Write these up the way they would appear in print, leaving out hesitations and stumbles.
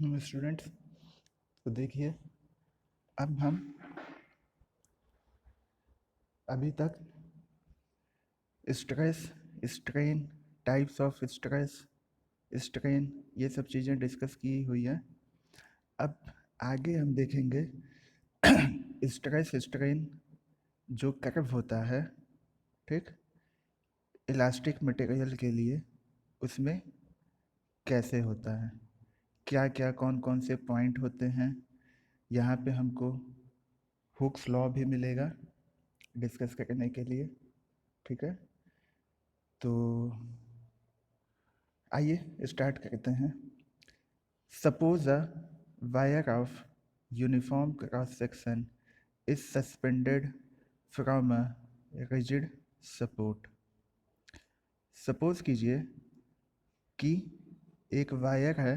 Students, तो देखिए, अब हम अभी तक stress, strain, types of stress, strain, ये सब चीज़ें डिस्कस की हुई है। अब आगे हम देखेंगे स्ट्रेस स्ट्रेन जो कर्व होता है, ठीक, इलास्टिक मटेरियल के लिए, उसमें कैसे होता है, क्या क्या कौन कौन से पॉइंट होते हैं। यहाँ पे हमको हुक्स लॉ भी मिलेगा डिस्कस करने के लिए, ठीक है। तो आइए स्टार्ट करते हैं। Suppose a wire of uniform cross section is suspended from a rigid support. Suppose कीजिए कि एक वायर है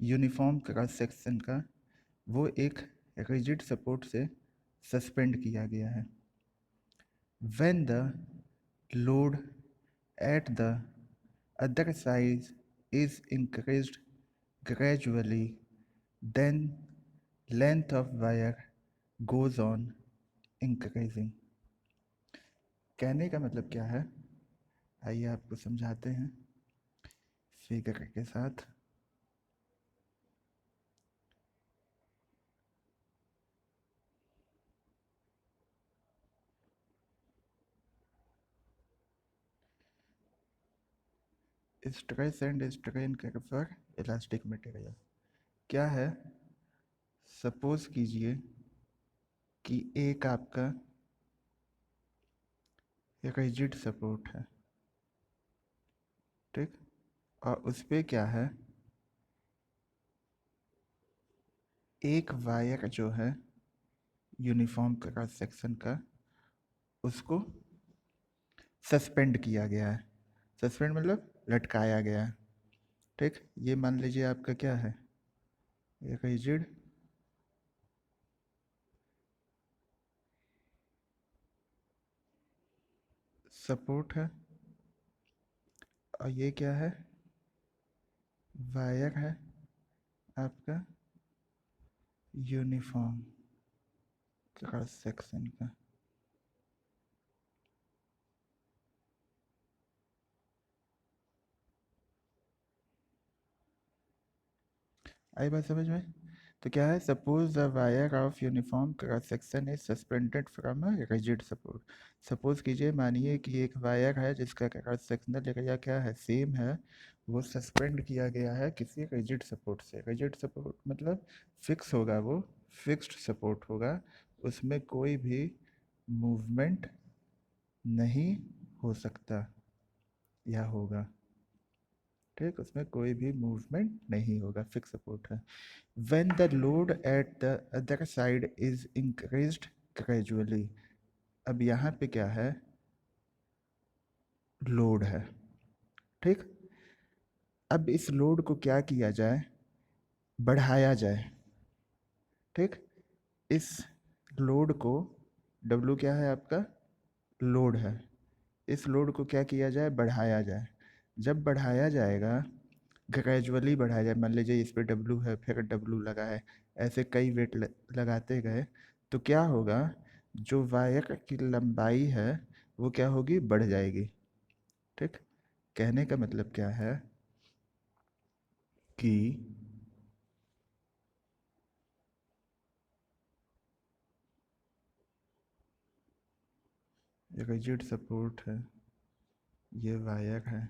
यूनिफॉर्म क्रॉस सेक्शन का, वो एक रिजिड सपोर्ट से सस्पेंड किया गया है। When the load at the other side is increased gradually, then length of wire goes on increasing. कहने का मतलब क्या है, आइए आपको समझाते हैं फिगर के साथ। Stress and strain curve for elastic material क्या है। सपोज कीजिए कि एक आपका रिजिड सपोर्ट है, ठीक, और उस पे क्या है, एक वायर जो है यूनिफॉर्म क्रॉस सेक्शन का, उसको सस्पेंड किया गया है। सस्पेंड मतलब लटकाया गया है, ठीक। ये मान लीजिए आपका क्या है, एक रिजिड सपोर्ट है, और ये क्या है, वायर है आपका यूनिफॉर्म क्रॉस सेक्शन का। आई बात समझ में। तो क्या है, suppose the wire of uniform cross section is suspended from a rigid support. Suppose कीजिए, मानिए कि एक वायर है जिसका क्रॉस सेक्शनल एरिया क्या है, सेम है, वो सस्पेंड किया गया है किसी रिजिड सपोर्ट से। रिजिड सपोर्ट मतलब फिक्स होगा, वो फिक्स्ड सपोर्ट होगा, उसमें कोई भी मूवमेंट नहीं हो सकता या होगा, ठीक, उसमें कोई भी मूवमेंट नहीं होगा, फिक्स सपोर्ट है। When the load at the other side is increased gradually, अब यहाँ पे क्या है, लोड है, ठीक। अब इस लोड को क्या किया जाए, बढ़ाया जाए, ठीक। इस लोड को, W क्या है आपका, लोड है, इस लोड को क्या किया जाए, बढ़ाया जाए। जब बढ़ाया जाएगा, ग्रेजुअली बढ़ाया जाए, मान लीजिए इस पे W है, फिर W लगा है, ऐसे कई वेट लगाते गए, तो क्या होगा, जो वायर की लंबाई है वो क्या होगी, बढ़ जाएगी, ठीक। कहने का मतलब क्या है कि रिजिड सपोर्ट है, ये वायर है,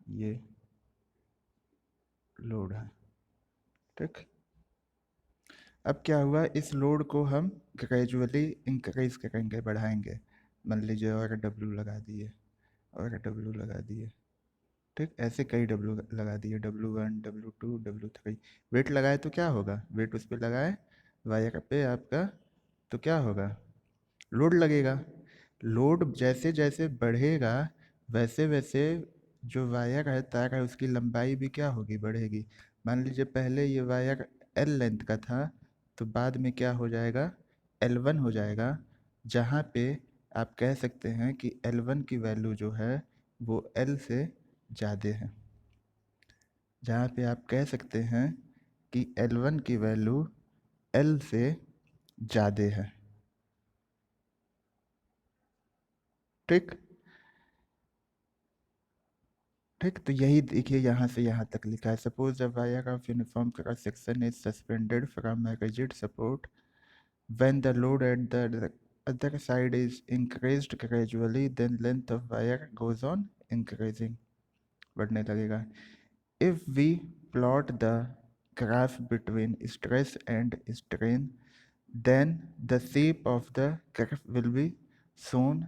ये लोड है, ठीक। अब क्या हुआ, इस लोड को हम ग्रेजुअली इंक्रीज करेंगे, बढ़ाएंगे। मान लीजिए और W लगा दिए, और W लगा दिए, ठीक, ऐसे कई W लगा दिए, W1, W2, W3। वेट लगाए तो क्या होगा, वेट उस पर लगाए वायर पे आपका, तो क्या होगा, लोड लगेगा। लोड जैसे जैसे बढ़ेगा, वैसे वैसे जो वायर है, तार है, उसकी लंबाई भी क्या होगी, बढ़ेगी। मान लीजिए पहले ये वायर L लेंथ का था, तो बाद में क्या हो जाएगा, L1 हो जाएगा, जहाँ पे आप कह सकते हैं कि L1 की वैल्यू जो है वो L से ज़्यादा है। जहाँ पे आप कह सकते हैं कि L1 की वैल्यू L से ज़्यादा है। ठीक ठीक, तो यही देखिए यहाँ से यहाँ तक लिखा है। Suppose the wire of uniform cross section is suspended from a rigid support when the load at the other side is increased gradually, then length of wire goes on increasing, बढ़ने लगेगा। If we plot the graph between stress and strain, then the shape of the graph shown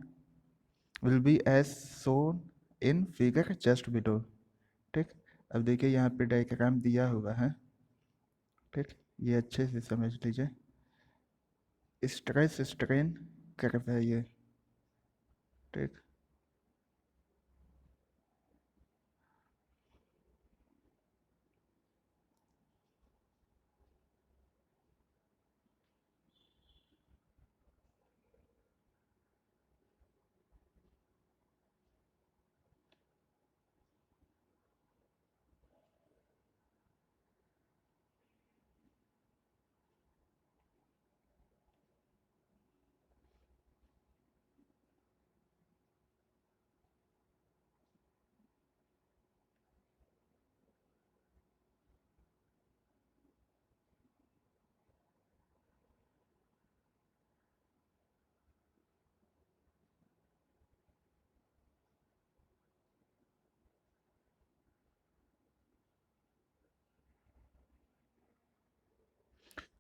will be as shown in figure just below। ठीक, अब देखिए यहाँ पे diagram दिया हुआ है। ठीक, ये अच्छे से समझ लीजिए। स्ट्रेस स्ट्रेन कर्व है ये। ठीक,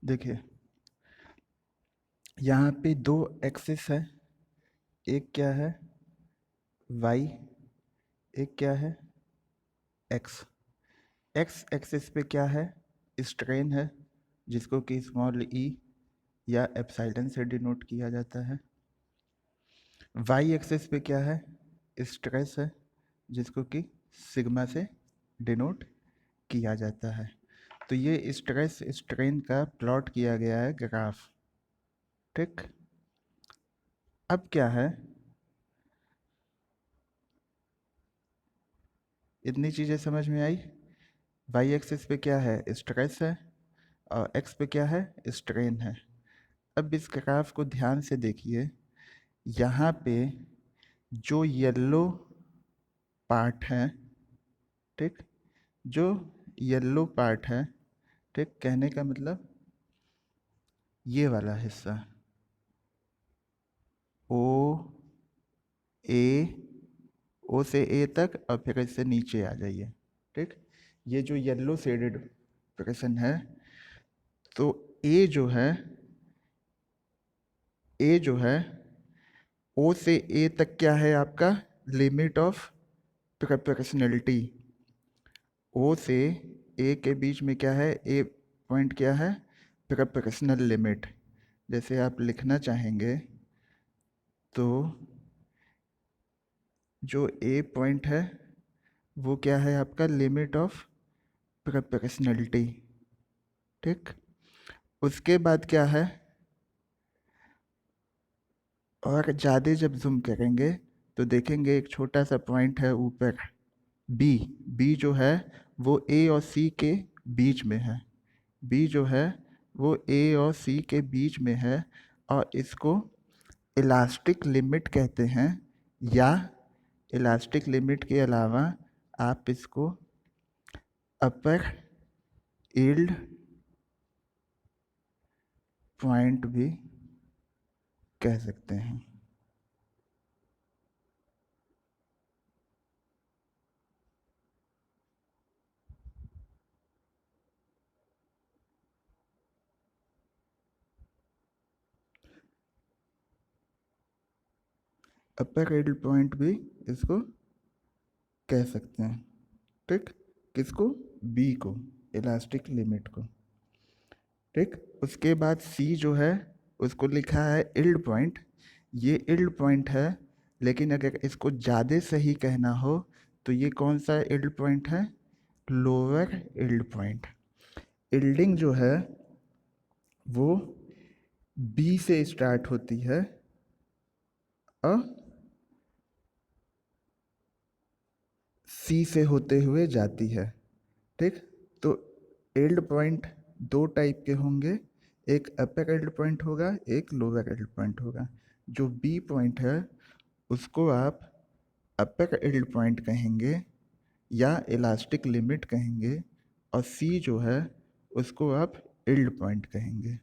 देखिए यहाँ पे दो एक्सिस है, एक क्या है y, एक क्या है x। x एक्सिस पे क्या है, स्ट्रेन है, जिसको कि स्मॉल e या एप्सिलॉन से डिनोट किया जाता है। y एक्सिस पे क्या है, स्ट्रेस है, जिसको कि सिग्मा से डिनोट किया जाता है। तो ये स्ट्रेस स्ट्रेन का प्लॉट किया गया है ग्राफ। ठीक, अब क्या है, इतनी चीज़ें समझ में आई। वाई एक्सिस पे क्या है, स्ट्रेस है, और एक्स पे क्या है, स्ट्रेन है। अब इस ग्राफ को ध्यान से देखिए, यहाँ पे जो येलो पार्ट है, ठीक, जो येलो पार्ट है, ठीक, कहने का मतलब ये वाला हिस्सा ओ ए, ओ से ए तक, और फिर इससे नीचे आ जाइए। ठीक, ये जो येलो शेडेड पोर्शन है, तो ए जो है, ए जो है ओ से ए तक क्या है आपका, लिमिट ऑफ प्रोपोर्शनलिटी। ओ से ए के बीच में क्या है, ए पॉइंट क्या है, प्रोपोर्शनल लिमिट। जैसे आप लिखना चाहेंगे तो जो ए पॉइंट है वो क्या है आपका, लिमिट ऑफ प्रोपोर्शनलिटी। ठीक, उसके बाद क्या है, और ज़्यादा जब जूम करेंगे तो देखेंगे एक छोटा सा पॉइंट है ऊपर, बी। बी जो है वो ए और सी के बीच में है। बी जो है वो ए और सी के बीच में है, और इसको इलास्टिक लिमिट कहते हैं, या इलास्टिक लिमिट के अलावा आप इसको अपर यील्ड पॉइंट भी कह सकते हैं। अपर यील्ड पॉइंट भी इसको कह सकते हैं। ठीक, किसको, बी को, इलास्टिक लिमिट को। ठीक, उसके बाद सी जो है उसको लिखा है यील्ड पॉइंट। ये यील्ड पॉइंट है, लेकिन अगर इसको ज़्यादा सही कहना हो तो ये कौन सा यील्ड पॉइंट है, लोअर यील्ड पॉइंट। यील्डिंग जो है वो बी से स्टार्ट होती है और सी से होते हुए जाती है। ठीक। तो एल्ड पॉइंट दो टाइप के होंगे, एक अपर एल्ड पॉइंट होगा, एक लोअर एल्ड पॉइंट होगा। जो बी पॉइंट है उसको आप अपर एल्ड पॉइंट कहेंगे या इलास्टिक लिमिट कहेंगे, और सी जो है उसको आप एल्ड पॉइंट कहेंगे।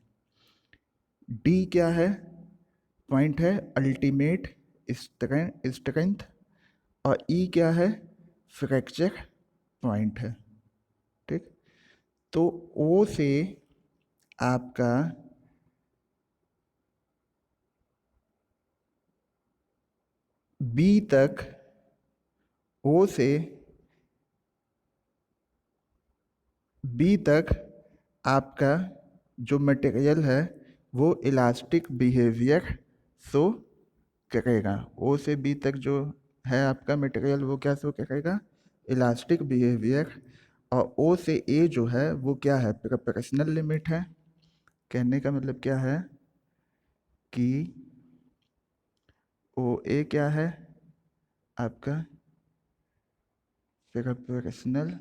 डी क्या है? पॉइंट है अल्टीमेट स्ट्रेंथ, और ई क्या है? फ्रैक्चर पॉइंट है। ठीक। तो ओ से आपका बी तक, ओ से बी तक आपका जो मटेरियल है वो इलास्टिक बिहेवियर शो करेगा। ओ से बी तक जो है आपका मटेरियल वो क्या शो करेगा? Elastic behaviour. और ओ से ए जो है वो क्या है? प्रोपोर्शनल लिमिट है। कहने का मतलब क्या है कि ओ ए क्या है आपका? प्रोपोर्शनल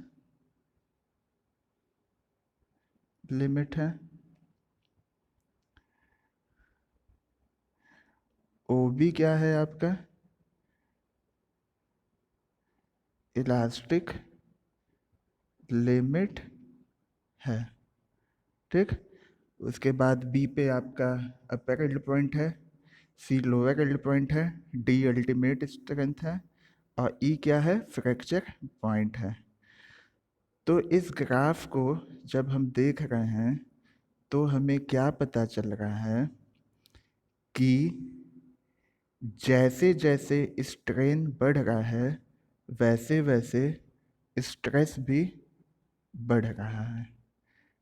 लिमिट है। ओ बी क्या है आपका? इलास्टिक लिमिट है। ठीक। उसके बाद बी पे आपका अपर एल्ड पॉइंट है, सी लोअर एल्ड पॉइंट है, डी अल्टीमेट स्ट्रेंथ है, और ई क्या है? फ्रैक्चर पॉइंट है। तो इस ग्राफ को जब हम देख रहे हैं तो हमें क्या पता चल रहा है कि जैसे जैसे स्ट्रेन बढ़ रहा है वैसे वैसे स्ट्रेस भी बढ़ रहा है।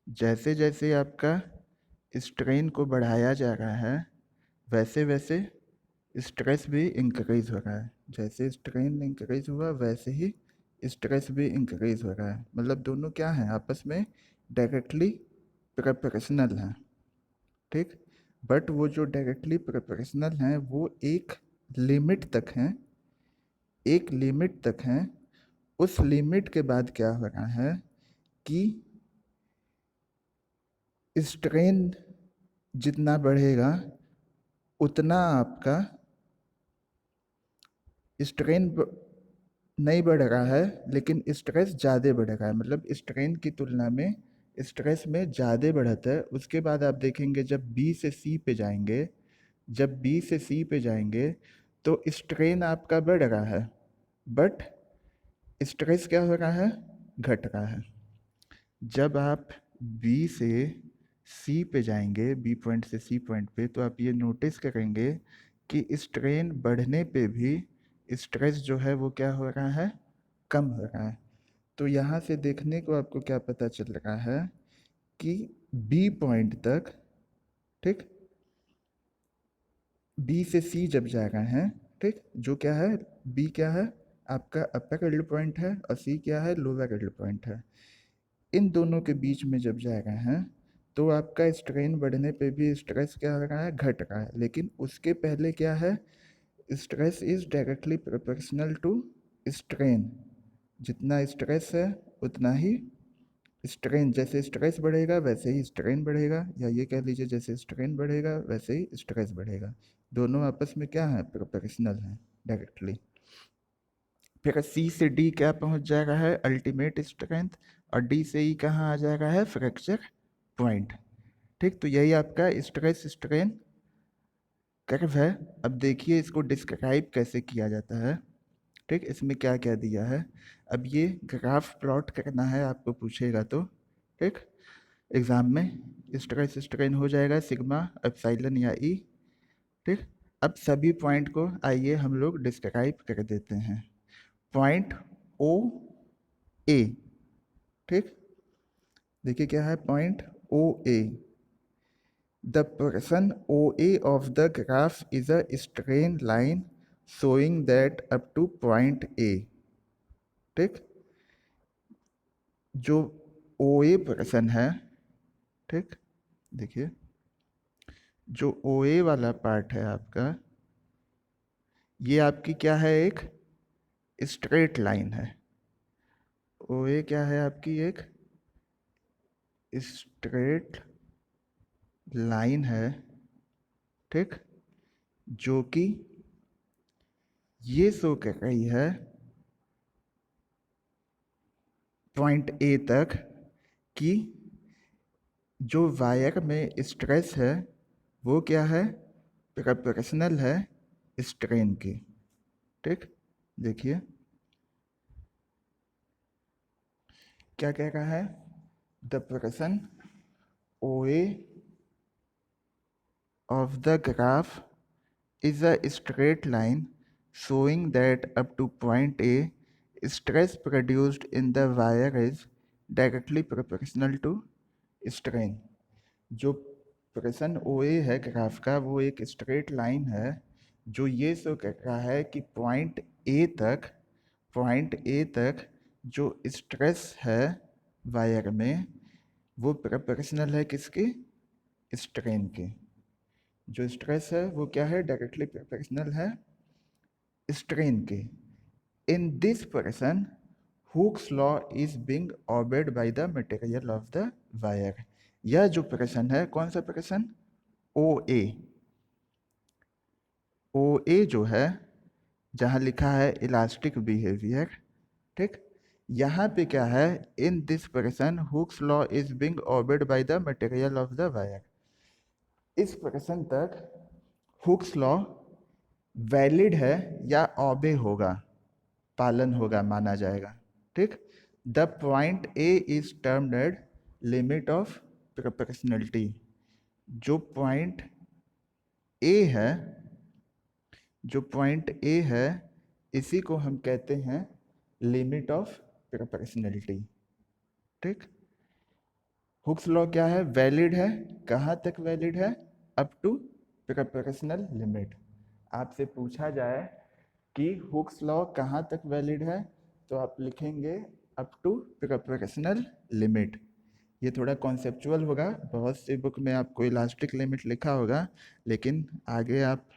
जैसे जैसे आपका स्ट्रेन को बढ़ाया जा रहा है वैसे वैसे स्ट्रेस भी इंक्रीज हो रहा है। जैसे स्ट्रेन इंक्रीज हुआ वैसे ही स्ट्रेस भी इंक्रीज हो रहा है। मतलब दोनों क्या हैं? आपस में डायरेक्टली प्रोपोर्शनल हैं। ठीक। बट वो जो डायरेक्टली प्रोपोर्शनल हैं वो एक लिमिट तक हैं, एक लिमिट तक हैं। उस लिमिट के बाद क्या हो रहा है कि स्ट्रेन जितना बढ़ेगा उतना आपका स्ट्रेन नहीं बढ़ रहा है लेकिन स्ट्रेस ज़्यादा बढ़ रहा है। मतलब स्ट्रेन की तुलना में स्ट्रेस में ज़्यादा बढ़ता है। उसके बाद आप देखेंगे जब बी से सी पे जाएंगे, जब बी से सी पे जाएंगे तो स्ट्रेन आपका बढ़ रहा है बट स्ट्रेस क्या हो रहा है? घट रहा है। जब आप बी से सी पे जाएंगे, बी पॉइंट से सी पॉइंट पे, तो आप ये नोटिस करेंगे कि स्ट्रेन बढ़ने पे भी स्ट्रेस जो है वो क्या हो रहा है? कम हो रहा है। तो यहाँ से देखने को आपको क्या पता चल रहा है कि बी पॉइंट तक, ठीक, बी से सी जब जा रहे हैं, ठीक, जो क्या है? बी क्या है? आपका अपर एल्ड पॉइंट है और सी क्या है? लोअर एल्ड पॉइंट है। इन दोनों के बीच में जब जा रहे हैं तो आपका स्ट्रेन बढ़ने पे भी स्ट्रेस क्या हो रहा है? घट रहा है। लेकिन उसके पहले क्या है? Stress is directly proportional to strain. जितना स्ट्रेस है उतना ही स्ट्रेन। जैसे स्ट्रेस बढ़ेगा वैसे ही स्ट्रेन बढ़ेगा, या ये कह लीजिए जैसे स्ट्रेन बढ़ेगा वैसे ही स्ट्रेस बढ़ेगा। दोनों आपस में क्या है? प्रोपोर्शनल हैं डायरेक्टली। फिर सी से डी क्या पहुंच जाएगा है? Ultimate strength. और डी से ई कहाँ आ जाएगा है? Fracture point. ठीक। तो यही आपका स्ट्रेस स्ट्रेन कर्व है। अब देखिए इसको डिस्क्राइब कैसे किया जाता है। ठीक। इसमें क्या क्या दिया है? अब ये ग्राफ प्लॉट करना है आपको पूछेगा तो, ठीक, एग्जाम में स्ट्रेस स्ट्रेन हो जाएगा सिग्मा एप्सिलॉन या ई। ठीक। अब सभी पॉइंट को आइए हम लोग डिस्क्राइब कर देते हैं। पॉइंट ओ ए, ठीक, देखिए क्या है? Point O A, the portion OA of the graph is a straight line showing that up to point A। ठीक। जो OA portion है, ठीक, देखिए जो OA वाला पार्ट है आपका, ये आपकी क्या है? एक स्ट्रेट लाइन है। ओ ए क्या है आपकी एक स्ट्रेट लाइन है, ठीक, जो कि ये शो कर रही है पॉइंट ए तक कि जो वायर में स्ट्रेस है वो क्या है, प्रोपोर्शनल है स्ट्रेन की, ठीक। देखिए क्या कह रहा है, the portion O A of the graph is a straight line showing that up to point A, stress produced in the wire is directly proportional to strain। जो प्रेशन ओ ए है ग्राफ का वो एक स्ट्रेट लाइन है जो ये show कर रहा है कि पॉइंट ए तक जो स्ट्रेस है वायर में वो प्रोपोर्शनल है किसकी, स्ट्रेन की। जो स्ट्रेस है वो क्या है, डायरेक्टली प्रोपोर्शनल है स्ट्रेन के। In this portion Hooke's law is being obeyed by the material of the wire. यह जो पर्सन है कौन सा पर्सन, ओ ए। ओ ए जो है जहाँ लिखा है इलास्टिक बिहेवियर, ठीक, यहाँ पे क्या है, in this portion Hooke's law is being obeyed by the material of the wire. इस पर्सन तक हुक्स लॉ वैलिड है या ऑबे होगा, पालन होगा, माना जाएगा, ठीक। The point A is termed as limit of proportionality. जो पॉइंट ए है, जो पॉइंट ए है इसी को हम कहते हैं लिमिट ऑफ प्रोपोर्शनलिटी, ठीक। हुक्स लॉ क्या है, वैलिड है, कहाँ तक वैलिड है, अप टू प्रोपोर्शनल लिमिट। आपसे पूछा जाए कि हुक्स लॉ कहाँ तक वैलिड है तो आप लिखेंगे अप टू प्रोपोर्शनल लिमिट। ये थोड़ा कॉन्सेप्चुअल होगा, बहुत सी बुक में आपको इलास्टिक लिमिट लिखा होगा, लेकिन आगे आप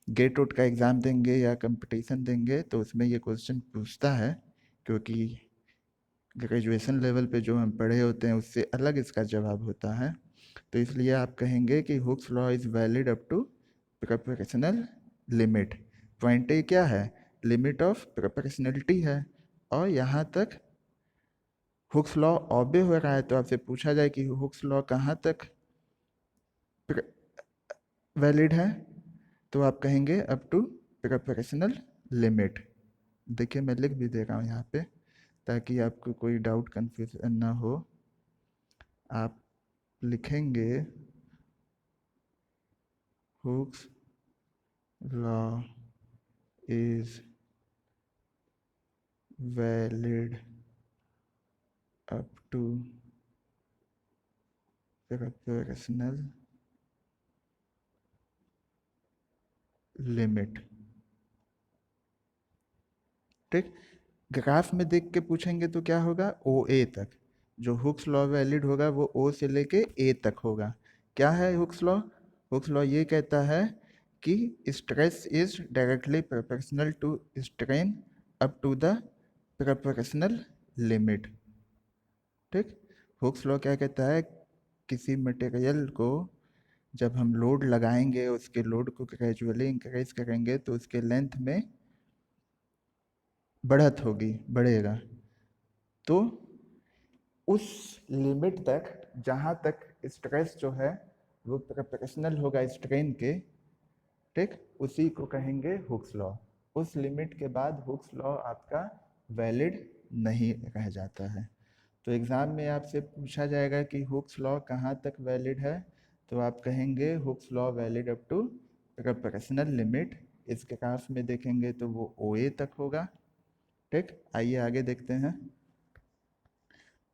गेट आउट का एग्ज़ाम देंगे या कंपटीशन देंगे तो उसमें ये क्वेश्चन पूछता है, क्योंकि ग्रेजुएशन लेवल पे जो हम पढ़े होते हैं उससे अलग इसका जवाब होता है। तो इसलिए आप कहेंगे कि Hooke's law is valid up to proportional limit. Point A क्या है, लिमिट ऑफ प्रोपोर्शनलिटी है, और यहाँ तक हुक्स लॉ ऑबे हो रहा है। तो आपसे पूछा जाए कि हुक्स लॉ कहाँ तक वैलिड है तो आप कहेंगे अप टू प्रोपोर्शनल लिमिट। देखिए मैं लिख भी दे रहा हूँ यहाँ पे ताकि आपको कोई डाउट कन्फ्यूजन ना हो। आप लिखेंगे Hooke's law is valid up to proportional limit, ठीक। ग्राफ में देख के पूछेंगे तो क्या होगा, ओ ए तक। जो हुक्स लॉ वैलिड होगा वो ओ से लेके ए तक होगा। क्या है हुक्स लॉ, हुक्स लॉ ये कहता है कि stress is directly proportional to strain up to the proportional limit, ठीक। हुक्स लॉ क्या कहता है, किसी मटेरियल को जब हम लोड लगाएंगे उसके लोड को ग्रेजुअली इंक्रीज करेंगे तो उसके लेंथ में बढ़त होगी, बढ़ेगा। तो उस लिमिट तक जहाँ तक स्ट्रेस जो है वो प्रोपोर्शनल होगा स्ट्रेन के, ठीक, उसी को कहेंगे हुक्स लॉ। उस लिमिट के बाद हुक्स लॉ आपका वैलिड नहीं रह जाता है। तो एग्ज़ाम में आपसे पूछा जाएगा कि हुक्स लॉ कहाँ तक वैलिड है तो आप कहेंगे Hooke's law valid up to proportional limit. इस ग्राफ में देखेंगे तो वो ओ ए तक होगा, ठीक। आइए आगे देखते हैं।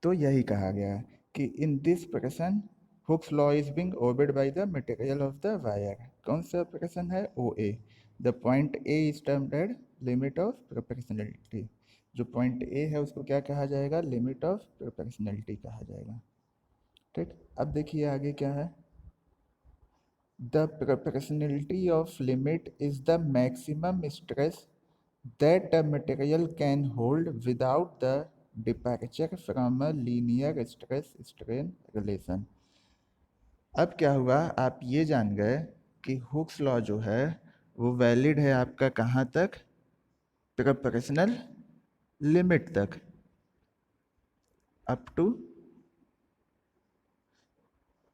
तो यही कहा गया कि इन दिस प्रश्न Hooke's law is being obeyed by the material of the wire. कौन सा प्रश्न है, O A. The point A is termed as limit of proportionality. जो पॉइंट ए है उसको क्या कहा जाएगा, लिमिट ऑफ प्रोपोर्शनलिटी कहा जाएगा, ठीक। अब देखिए आगे क्या है, the proportionality of limit is the maximum stress that a material can hold without the departure from a linear stress strain relation. अब क्या हुआ, आप ये जान गए कि हुक्स लॉ जो है वो वैलिड है आपका कहाँ तक, प्रोपोर्शनल लिमिट तक, अप टू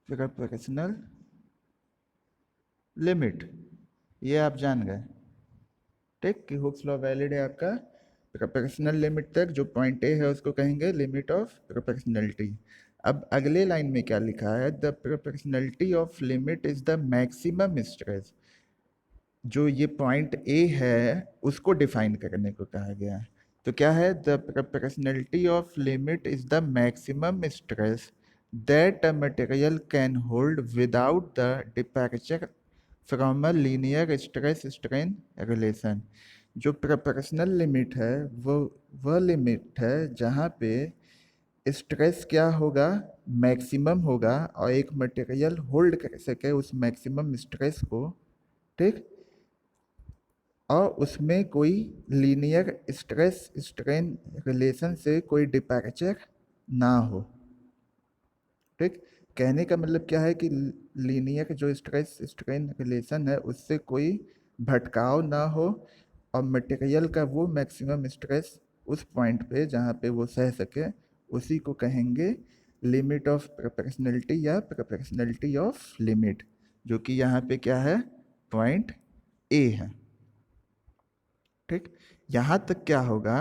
प्रोपोर्शनल लिमिट। ये आप जान गए, ठीक, कि हुक्स लॉ वैलिड है आपका प्रोपोर्शनल लिमिट तक। जो पॉइंट ए है उसको कहेंगे लिमिट ऑफ प्रोपोर्शनलिटी। अब अगले लाइन में क्या लिखा है, the proportionality of limit is the maximum stress. जो ये पॉइंट ए है उसको डिफाइन करने को कहा गया है। तो क्या है, the proportionality of limit is the maximum stress that a material can hold without the departure from a linear stress strain relation. जो प्रोपोर्शनल लिमिट है वो वह लिमिट है जहाँ पे स्ट्रेस क्या होगा, मैक्सिमम होगा, और एक मटेरियल होल्ड कर सके उस मैक्सिमम स्ट्रेस को, ठीक, और उसमें कोई लीनियर स्ट्रेस स्ट्रेन रिलेशन से कोई डिपैरेचर ना हो, ठीक। कहने का मतलब क्या है कि लीनियर जो स्ट्रेस स्ट्रेन रिलेशन है उससे कोई भटकाव ना हो, और मटेरियल का वो मैक्सिमम स्ट्रेस उस पॉइंट पे जहाँ पे वो सह सके, उसी को कहेंगे लिमिट ऑफ प्रोपोर्शनलिटी या प्रोपोर्शनलिटी ऑफ लिमिट, जो कि यहाँ पे क्या है, पॉइंट ए है, ठीक। यहाँ तक क्या होगा,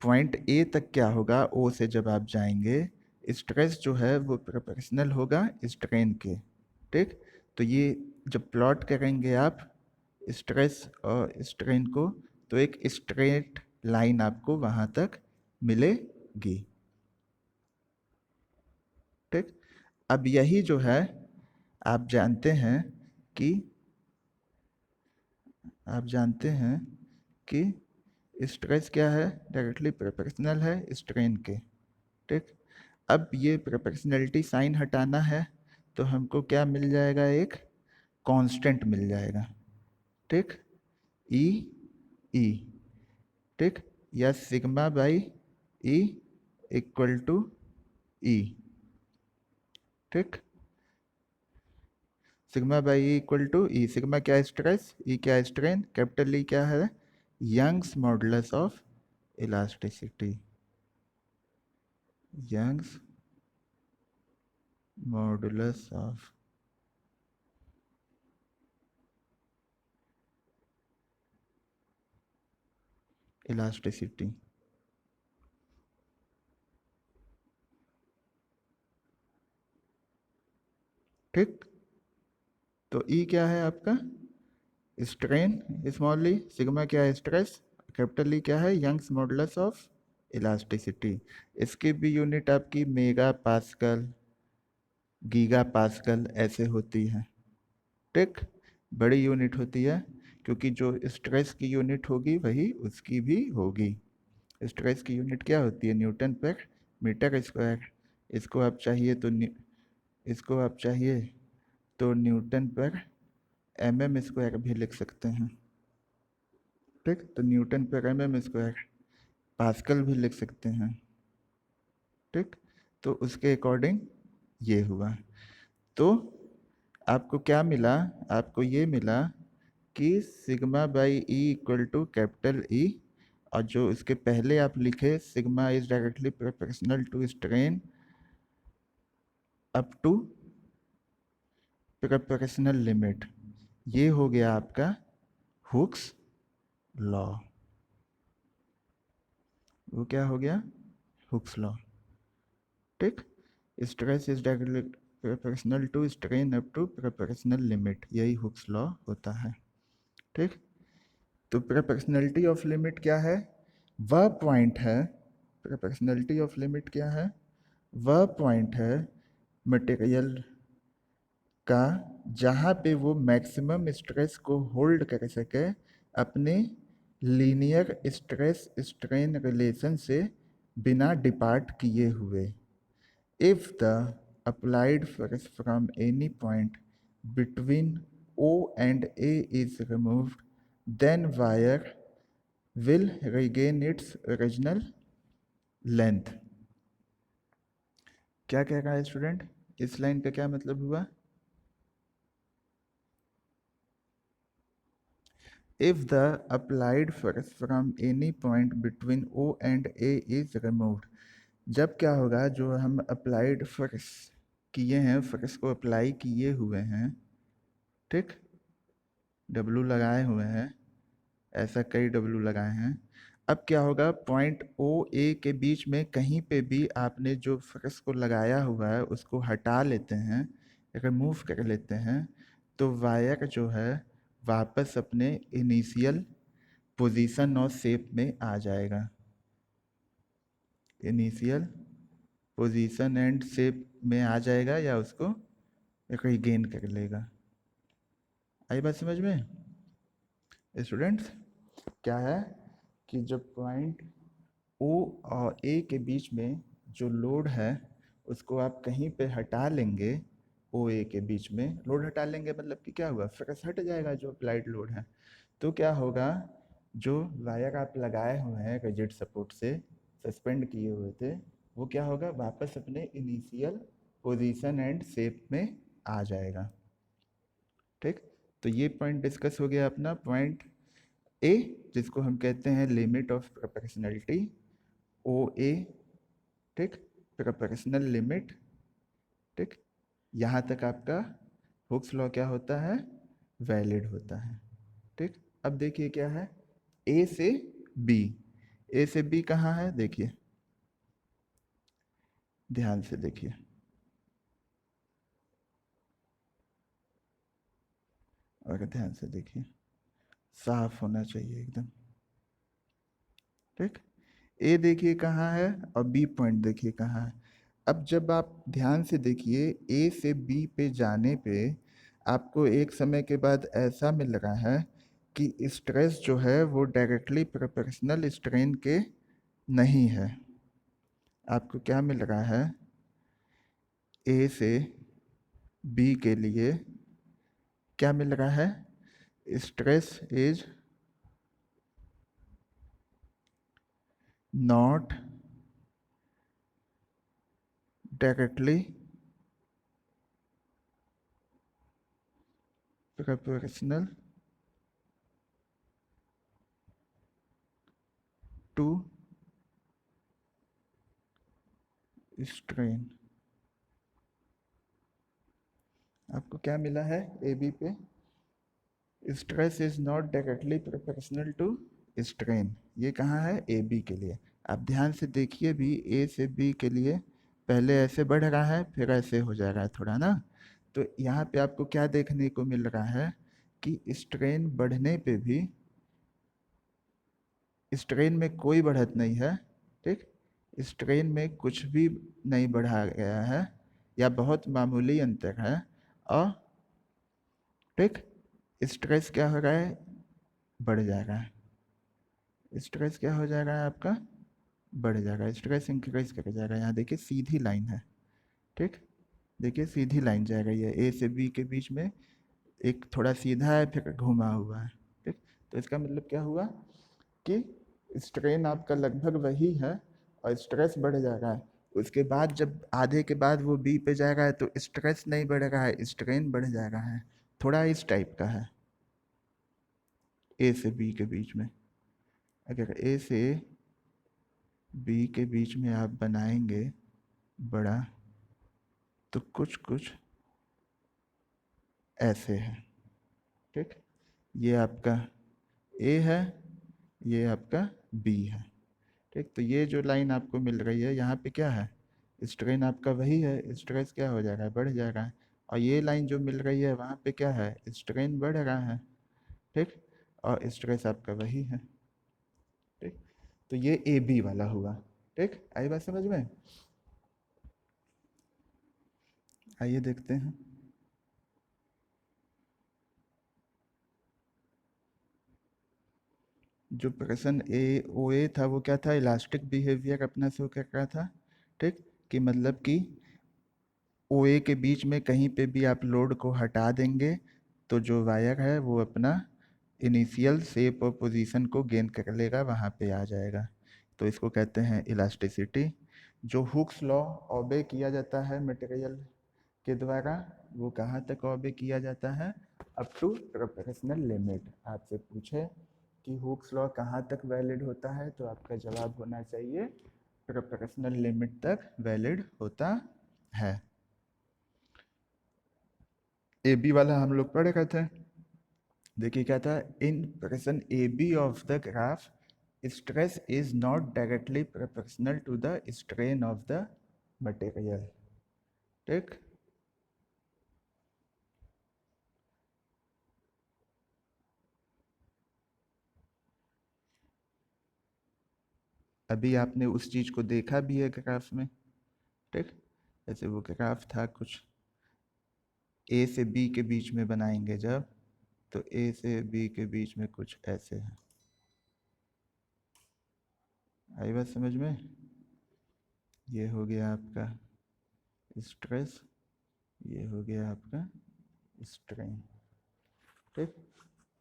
पॉइंट ए तक क्या होगा, ओ से जब आप जाएंगे स्ट्रेस जो है वो प्रोपोर्शनल होगा स्ट्रेन के, ठीक। तो ये जब प्लॉट करेंगे आप स्ट्रेस और स्ट्रेन को, तो एक स्ट्रेट लाइन आपको वहाँ तक मिलेगी, ठीक। अब यही जो है आप जानते हैं कि आप जानते हैं कि स्ट्रेस क्या है, डायरेक्टली प्रोपोर्शनल है स्ट्रेन के, ठीक। अब ये प्रोपोर्शनलिटी साइन हटाना है तो हमको क्या मिल जाएगा, एक कांस्टेंट मिल जाएगा, ठीक, ई ई, ठीक, या sigma by E equal to E, ठीक। Sigma by E equal to E, sigma क्या है स्ट्रेस, ई क्या है स्ट्रेन, कैपिटल ई क्या है, Young's modulus of elasticity, Young's modulus of elasticity, ठीक। तो ई क्या है आपका स्ट्रेन स्मॉल ई, सिग्मा क्या है स्ट्रेस, कैपिटल ई क्या है यंग्स मॉडुलस ऑफ इलास्टिसिटी। इसकी भी यूनिट आपकी मेगा पास्कल, गीगा पास्कल ऐसे होती है, ठीक, बड़ी यूनिट होती है, क्योंकि जो स्ट्रेस की यूनिट होगी वही उसकी भी होगी। स्ट्रेस की यूनिट क्या होती है, न्यूटन पर मीटर स्क्वायर। इसको आप चाहिए तो इसको आप चाहिए तो न्यूटन पर एमएम स्क्वायर भी लिख सकते हैं, ठीक। तो न्यूटन पर एमएम स्क्वायर, पास्कल भी लिख सकते हैं, ठीक। तो उसके अकॉर्डिंग ये हुआ। तो आपको क्या मिला, आपको ये मिला कि sigma by E equal to capital E, और जो इसके पहले आप लिखे sigma is directly proportional to strain up to proportional limit, ये हो गया आपका हुक्स लॉ। वो क्या हो गया, हुक्स लॉ, ठीक। Stress is directly proportional to strain up to proportional limit, यही हुक्स लॉ होता है, ठीक। तो प्रोपोर्शनलिटी ऑफ लिमिट क्या है, वह पॉइंट है, प्रोपोर्शनलिटी ऑफ लिमिट क्या है, वह पॉइंट है मटेरियल का जहाँ पे वो मैक्सिमम स्ट्रेस को होल्ड कर सके अपने लीनियर स्ट्रेस स्ट्रेन रिलेशन से बिना डिपार्ट किए हुए। If the applied force from any point between O and A is removed, then wire will regain its original length. क्या कह रहा है स्टूडेंट, इस लाइन का क्या मतलब हुआ? If the applied force from any point between O and A is removed, जब क्या होगा, जो हम अप्लाइड फोर्स किए हैं, फोर्स को अप्लाई किए हुए हैं, ठीक, डब्लू लगाए हुए हैं, ऐसा कई डब्लू लगाए हैं। अब क्या होगा, पॉइंट ओ ए के बीच में कहीं पे भी आपने जो फोर्स को लगाया हुआ है उसको हटा लेते हैं, रिमूव कर लेते हैं, तो वायर जो है वापस अपने इनिशियल पोजीशन और शेप में आ जाएगा। इनिशियल पोजीशन एंड शेप में आ जाएगा या उसको रिगेन कर लेगा। आई बात समझ में स्टूडेंट्स? क्या है कि जब पॉइंट ओ और ए के बीच में जो लोड है उसको आप कहीं पे हटा लेंगे, ओ ए के बीच में लोड हटा लेंगे, मतलब कि क्या हुआ, फोकस हट जाएगा जो अप्लाइड लोड है। तो क्या होगा, जो वायर आप लगाए हुए हैं रिजिड सपोर्ट से सस्पेंड किए हुए थे, वो क्या होगा, वापस अपने इनिशियल पोजीशन एंड शेप में आ जाएगा। ठीक, तो ये पॉइंट डिस्कस हो गया अपना पॉइंट ए, जिसको हम कहते हैं लिमिट ऑफ प्रोपोर्शनैलिटी, ओ ए। ठीक, प्रोपोर्शनल लिमिट। ठीक, यहाँ तक आपका हुक्स लॉ क्या होता है, वैलिड होता है। ठीक, अब देखिए क्या है, ए से बी। ए से बी कहाँ है, देखिए, ध्यान से देखिए, और ध्यान से देखिए, साफ होना चाहिए एकदम। ठीक, ए देखिए कहाँ है और बी पॉइंट देखिए कहाँ है। अब जब आप ध्यान से देखिए, ए से बी पे जाने पे आपको एक समय के बाद ऐसा मिल रहा है कि स्ट्रेस जो है वो डायरेक्टली प्रोपोर्शनल स्ट्रेन के नहीं है। आपको क्या मिल रहा है, ए से बी के लिए क्या मिल रहा है, stress is not directly proportional to strain. आपको क्या मिला है, ए बी पे stress is not directly proportional to strain. ये कहाँ है, ए बी के लिए। आप ध्यान से देखिए भी, ए से बी के लिए पहले ऐसे बढ़ रहा है फिर ऐसे हो जा रहा है थोड़ा ना। तो यहाँ पे आपको क्या देखने को मिल रहा है कि स्ट्रेन बढ़ने पे भी स्ट्रेन में कोई बढ़त नहीं है। ठीक, स्ट्रेन में कुछ भी नहीं बढ़ा गया है या बहुत मामूली अंतर है। और ठीक, स्ट्रेस क्या हो रहा है, बढ़ जा रहा है। स्ट्रेस क्या हो जा रहा है आपका, बढ़ जाएगा, स्ट्रेस इंक्रीज कर जाएगा। यहाँ देखिए सीधी लाइन है। ठीक, देखिए सीधी लाइन जा रही है ए से बी के बीच में, एक थोड़ा सीधा है फिर घुमा हुआ है। ठीक, तो इसका मतलब क्या हुआ कि स्ट्रेन आपका लगभग वही है और स्ट्रेस बढ़ जा रहा है। उसके बाद जब आधे के बाद वो बी पे जा रहा है तो स्ट्रेस नहीं बढ़ रहा है, स्ट्रेन बढ़ जा रहा है। थोड़ा इस टाइप का है ए से बी के बीच में। अगर ए से बी के बीच में आप बनाएंगे बड़ा, तो कुछ कुछ ऐसे है। ठीक, ये आपका ए है, ये आपका बी है। ठीक, तो ये जो लाइन आपको मिल रही है यहाँ पे क्या है, स्ट्रेन आपका वही है, स्ट्रेस क्या हो जाएगा, बढ़ जाएगा। और ये लाइन जो मिल रही है वहाँ पे क्या है, स्ट्रेन बढ़ रहा है। ठीक, और स्ट्रेस आपका वही है। ठीक, तो ये ए बी वाला हुआ। ठीक, आई बात समझ में? आइए देखते हैं। जो प्रश्न ए ओ ए था वो क्या था, इलास्टिक बिहेवियर अपना शो कर रहा था। ठीक, कि मतलब कि ओ ए के बीच में कहीं पे भी आप लोड को हटा देंगे तो जो वायर है वो अपना इनिशियल शेप और पोजीशन को गेन कर लेगा, वहाँ पे आ जाएगा। तो इसको कहते हैं इलास्टिसिटी। जो हुक्स लॉ ओबे किया जाता है मटेरियल के द्वारा, वो कहाँ तक ओबे किया जाता है? Up to proportional limit. आपसे पूछे कि हुक्स लॉ कहाँ तक वैलिड होता है, तो आपका जवाब होना चाहिए प्रोपोर्शनल लिमिट तक वैलिड होता है। ए बी वाला हम लोग पढ़े गए थे। देखिए क्या था, इन प्रश्न A B of the graph stress is not directly proportional to the strain of the material. ठीक, अभी आपने उस चीज को देखा भी है ग्राफ में। ठीक, जैसे वो ग्राफ था कुछ ए से बी के बीच में बनाएंगे जब, तो ए से बी के बीच में कुछ ऐसे है। आई बात समझ में? ये हो गया आपका स्ट्रेस, ये हो गया आपका स्ट्रेन। ठीक,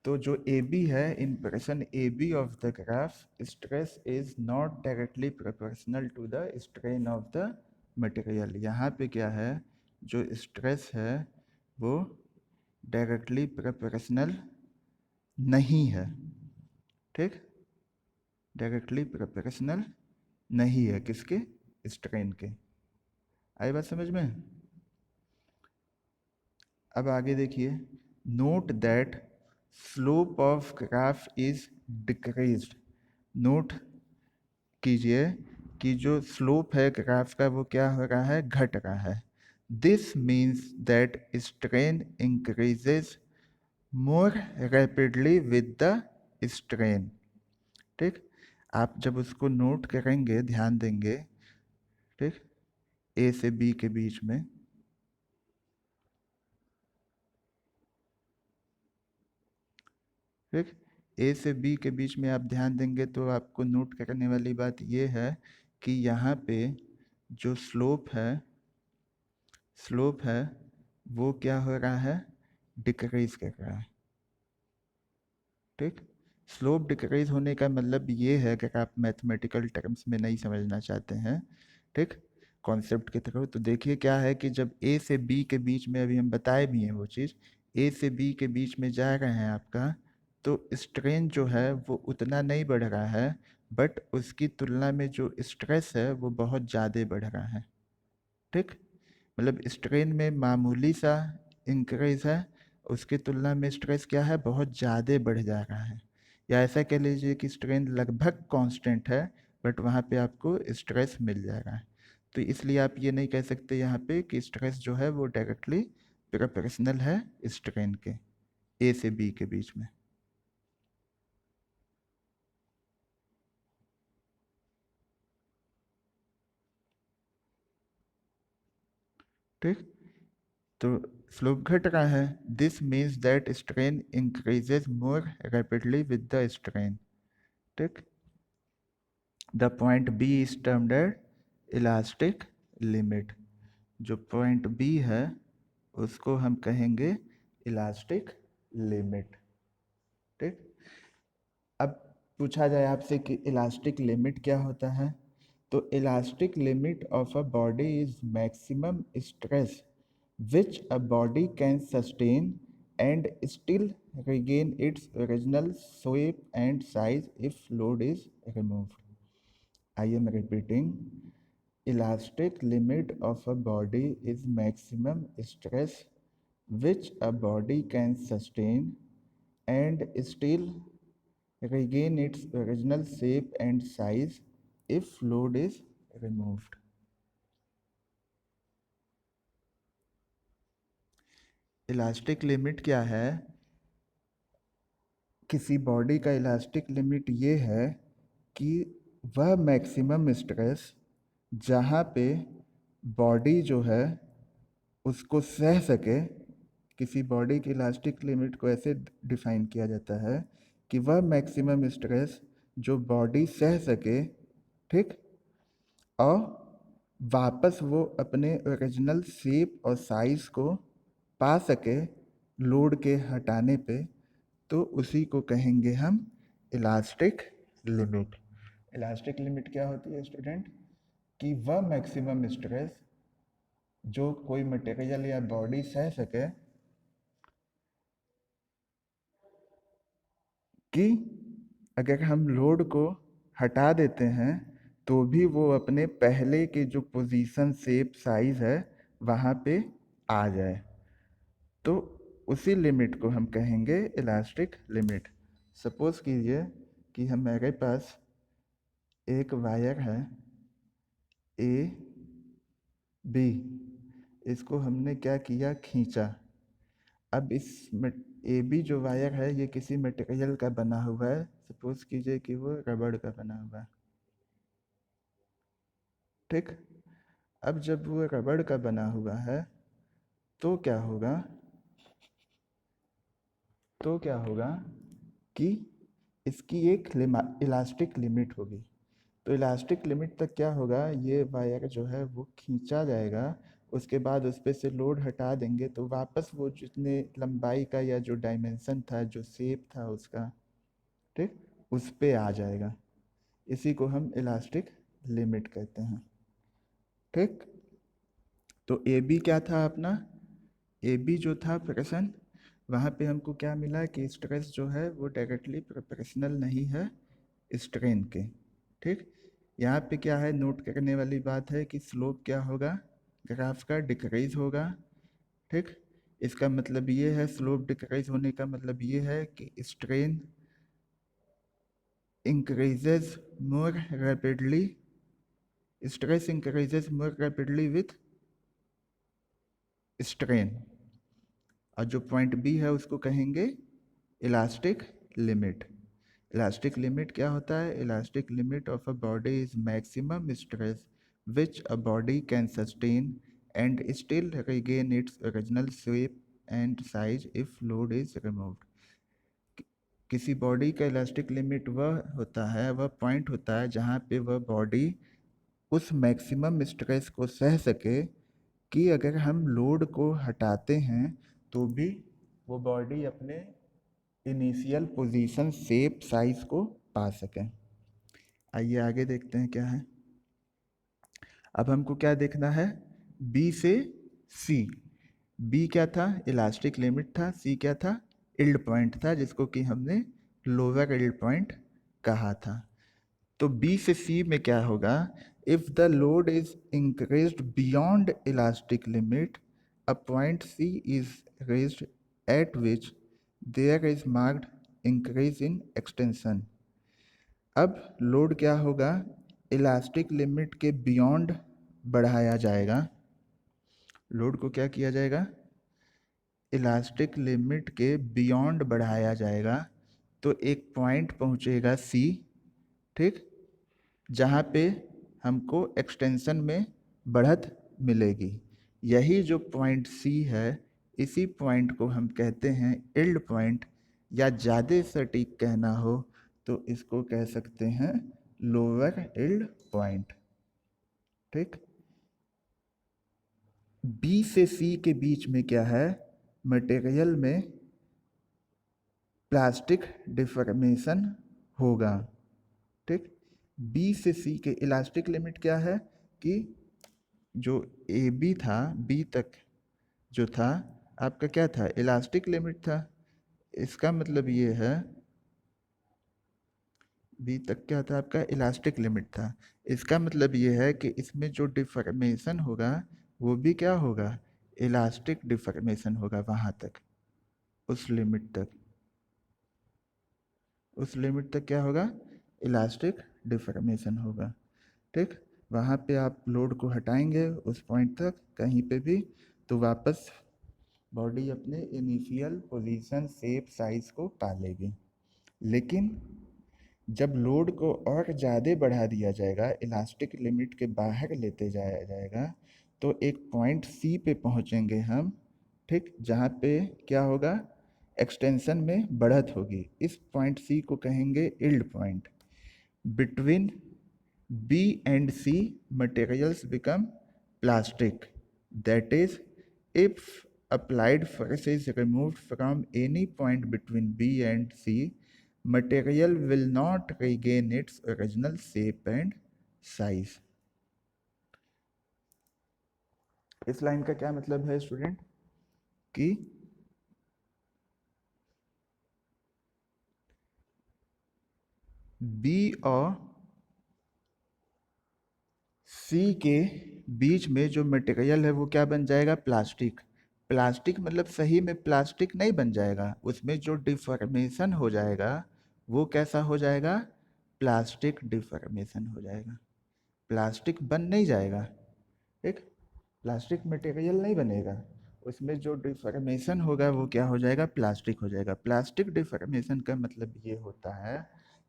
तो जो ए बी है, in portion A B of the graph, stress is not directly proportional to the strain of the material. यहाँ पे क्या है, जो स्ट्रेस है वो डायरेक्टली प्रोपोर्शनल नहीं है। ठीक, डायरेक्टली प्रोपोर्शनल नहीं है किसके? स्ट्रेन के। आई बात समझ में? अब आगे देखिए, note that slope of graph is decreased. Note कीजिए कि जो स्लोप है ग्राफ का वो क्या हो रहा है? घट रहा है। This means that strain increases more rapidly with the strain. ठीक, आप जब उसको नोट करेंगे, ध्यान देंगे, ठीक, ए से बी के बीच में, ठीक, ए से बी के बीच में आप ध्यान देंगे तो आपको नोट करने वाली बात यह है कि यहाँ पे जो स्लोप है वो क्या हो रहा है? डिक्रीज कर रहा है। ठीक, स्लोप डिक्रीज होने का मतलब ये है कि आप मैथमेटिकल टर्म्स में नहीं समझना चाहते हैं, ठीक, कॉन्सेप्ट की तरफ, तो देखिए क्या है कि जब ए से बी के बीच में, अभी हम बताए भी हैं वो चीज़, ए से बी के बीच में जा रहे हैं आपका, तो स्ट्रेन जो है वो उतना नहीं बढ़ रहा है, बट उसकी तुलना में जो स्ट्रेस है वो बहुत ज़्यादा बढ़ रहा है। ठीक, मतलब स्ट्रेन में मामूली सा इंक्रीज है, उसकी तुलना में स्ट्रेस क्या है? बहुत ज़्यादा बढ़ जा रहा है। या ऐसा कह लीजिए कि स्ट्रेन लगभग कांस्टेंट है, बट वहाँ पे आपको स्ट्रेस मिल जा रहा है। तो इसलिए आप ये नहीं कह सकते यहाँ पे कि स्ट्रेस जो है वो डायरेक्टली प्रोपोर्शनल है स्ट्रेन के, ए से बी के बीच में। ठीक, तो स्लोप घट रहा है। This means that strain increases more rapidly with the strain. ठीक, the point B is termed as elastic limit. जो पॉइंट बी है उसको हम कहेंगे इलास्टिक लिमिट। ठीक, अब पूछा जाए आपसे कि इलास्टिक लिमिट क्या होता है, तो elastic limit of a body is maximum stress which a body can sustain and still regain its original shape and size if load is removed. I am repeating. Elastic limit of a body is maximum stress which a body can sustain and still regain its original shape and size if load is removed. Elastic limit क्या है? किसी body का elastic limit ये है कि वह maximum stress जहाँ पे बॉडी जो है उसको सह सके। किसी बॉडी की इलास्टिक लिमिट को ऐसे डिफाइन किया जाता है कि वह मैक्सिमम स्ट्रेस जो बॉडी सह सके, ठीक, और वापस वो अपने ओरिजिनल शेप और साइज को पा सके लोड के हटाने पे, तो उसी को कहेंगे हम इलास्टिक लिमिट। इलास्टिक लिमिट क्या होती है स्टूडेंट? कि वह मैक्सिमम स्ट्रेस जो कोई मटेरियल या बॉडी सह सके, कि अगर हम लोड को हटा देते हैं तो भी वो अपने पहले के जो पोजीशन, शेप, साइज है वहाँ पे आ जाए, तो उसी लिमिट को हम कहेंगे इलास्टिक लिमिट। सपोज कीजिए कि हमारे पास एक वायर है ए बी, इसको हमने क्या किया, खींचा। अब इस ए बी जो वायर है ये किसी मटेरियल का बना हुआ है, सपोज कीजिए कि वो रबड़ का बना हुआ है, ठीक। अब जब वो रबड़ का बना हुआ है तो क्या होगा, कि इसकी एक इलास्टिक लिमिट होगी। तो इलास्टिक लिमिट तक क्या होगा, ये वायर जो है वो खींचा जाएगा, उसके बाद उस पर से लोड हटा देंगे तो वापस वो जितने लंबाई का या जो डायमेंशन था, जो शेप था उसका, ठीक, उस पे आ जाएगा। इसी को हम इलास्टिक लिमिट कहते हैं, ठीक। तो ए बी क्या था अपना, ए बी जो था फ्रिक्शन, वहाँ पे हमको क्या मिला कि स्ट्रेस जो है वो डायरेक्टली प्रोपोर्शनल नहीं है स्ट्रेन के, ठीक। यहाँ पे क्या है, नोट करने वाली बात है कि स्लोप क्या होगा, ग्राफ का डिक्रीज होगा, ठीक। इसका मतलब ये है, स्लोप डिक्रीज होने का मतलब ये है कि strain increases more rapidly, stress increases more rapidly with strain, और जो पॉइंट बी है उसको कहेंगे इलास्टिक लिमिट। इलास्टिक लिमिट क्या होता है, elastic limit of a body is maximum stress which a body can sustain and still regain its original shape and size if load is removed. किसी body का elastic limit वह होता है, वह point होता है जहाँ पे वह बॉडी उस मैक्सिमम स्ट्रेस को सह सके कि अगर हम लोड को हटाते हैं तो भी वो बॉडी अपने इनिशियल पोजीशन, शेप, साइज को पा सकें। आइए आगे देखते हैं क्या है। अब हमको क्या देखना है, बी से सी। बी क्या था, इलास्टिक लिमिट था, सी क्या था, इल्ड पॉइंट था, जिसको कि हमने लोअर इल्ड पॉइंट कहा था। तो बी से सी में क्या होगा, if the load is increased beyond elastic limit, a point C is raised at which there is marked increase in extension. अब लोड क्या होगा, इलास्टिक लिमिट के बियॉन्ड बढ़ाया जाएगा। लोड को क्या किया जाएगा, इलास्टिक लिमिट के बियॉन्ड बढ़ाया जाएगा, तो एक पॉइंट पहुंचेगा सी, ठीक, जहाँ पे हमको एक्सटेंशन में बढ़त मिलेगी। यही जो पॉइंट सी है, इसी पॉइंट को हम कहते हैं इल्ड पॉइंट, या ज़्यादा सटीक कहना हो तो इसको कह सकते हैं लोअर इल्ड पॉइंट, ठीक। बी से सी के बीच में क्या है, मटेरियल में प्लास्टिक डिफॉर्मेशन होगा, ठीक। बी से सी के इलास्टिक लिमिट क्या है, कि जो ए बी था, बी तक जो था आपका क्या था, इलास्टिक लिमिट था। इसका मतलब ये है, बी तक क्या था आपका, इलास्टिक लिमिट था। इसका मतलब ये है कि इसमें जो डिफॉर्मेशन होगा वो भी क्या होगा, इलास्टिक डिफॉर्मेशन होगा, वहाँ तक, उस लिमिट तक, उस लिमिट तक क्या होगा, इलास्टिक डिफॉर्मेशन होगा, ठीक। वहाँ पे आप लोड को हटाएंगे उस पॉइंट तक कहीं पे भी, तो वापस बॉडी अपने इनिशियल पोजीशन, शेप, साइज को पा लेगी। लेकिन जब लोड को और ज़्यादा बढ़ा दिया जाएगा, इलास्टिक लिमिट के बाहर लेते जाया जाएगा, तो एक पॉइंट सी पे पहुंचेंगे हम, ठीक, जहाँ पे क्या होगा, एक्सटेंशन में बढ़त होगी। इस पॉइंट सी को कहेंगे yield point. Between B and C materials become plastic, that is, if applied force is removed from any point between B and C, material will not regain its original shape and size. इस line का क्या मतलब है student कि B और सी के बीच में जो मटेरियल है वो क्या बन जाएगा, प्लास्टिक। प्लास्टिक मतलब सही में प्लास्टिक नहीं बन जाएगा, उसमें जो डिफॉर्मेशन हो जाएगा वो कैसा हो जाएगा, प्लास्टिक डिफॉर्मेशन हो जाएगा। प्लास्टिक बन नहीं जाएगा, ठीक, प्लास्टिक मटेरियल नहीं बनेगा, उसमें जो डिफॉर्मेशन होगा वो क्या हो जाएगा, प्लास्टिक हो जाएगा। प्लास्टिक डिफॉर्मेशन का मतलब ये होता है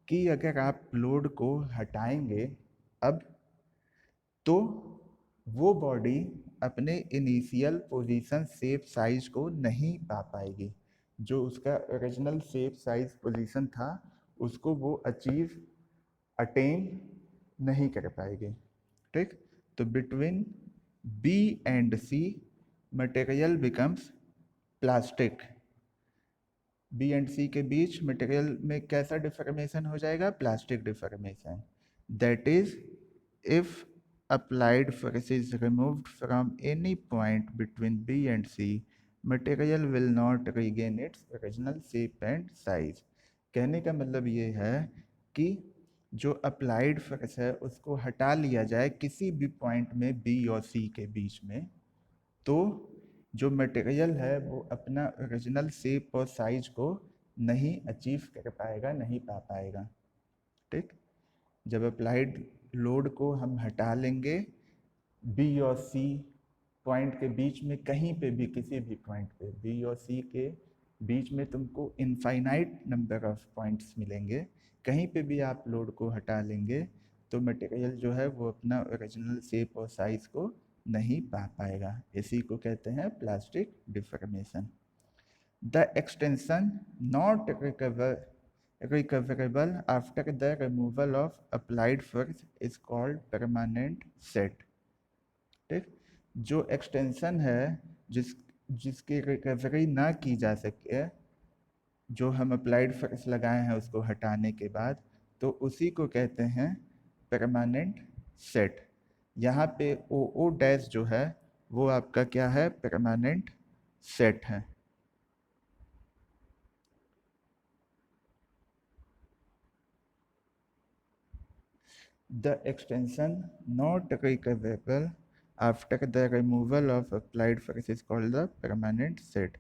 कि अगर आप लोड को हटाएंगे अब, तो वो बॉडी अपने इनिशियल पोजीशन शेप साइज को नहीं पा पाएगी। जो उसका ओरिजिनल शेप साइज पोजीशन था उसको वो अटेन नहीं कर पाएगी, ठीक। तो between B and C material becomes plastic. B and C के बीच मटेरियल में कैसा डिफॉर्मेशन हो जाएगा, plastic deformation. That is if applied force is removed from any point between B and C, material will not regain its original shape and size। कहने का मतलब ये है कि जो अप्लाइड फोर्स है उसको हटा लिया जाए किसी भी पॉइंट में B और C के बीच में, तो जो मटेरियल है वो अपना ओरिजिनल शेप और साइज को नहीं अचीव कर पाएगा, नहीं पा पाएगा, ठीक। जब अप्लाइड लोड को हम हटा लेंगे बी और सी पॉइंट के बीच में, कहीं पे भी किसी भी पॉइंट पे बी और सी के बीच में तुमको इनफाइनाइट नंबर ऑफ पॉइंट्स मिलेंगे, कहीं पे भी आप लोड को हटा लेंगे तो मटेरियल जो है वो अपना ओरिजिनल शेप और साइज को नहीं पा पाएगा। इसी को कहते हैं plastic deformation. The extension not recoverable after the removal of applied force is called permanent set, ठीक। जो एक्सटेंशन है जिसकी रिकवरी ना की जा सके, जो हम अप्लाइड फोर्स लगाए हैं उसको हटाने के बाद, तो उसी को कहते हैं परमानेंट सेट। यहाँ पे ओ ओ डैश जो है वो आपका क्या है, परमानेंट सेट है। The extension not recoverable after the removal of applied force is called the permanent set।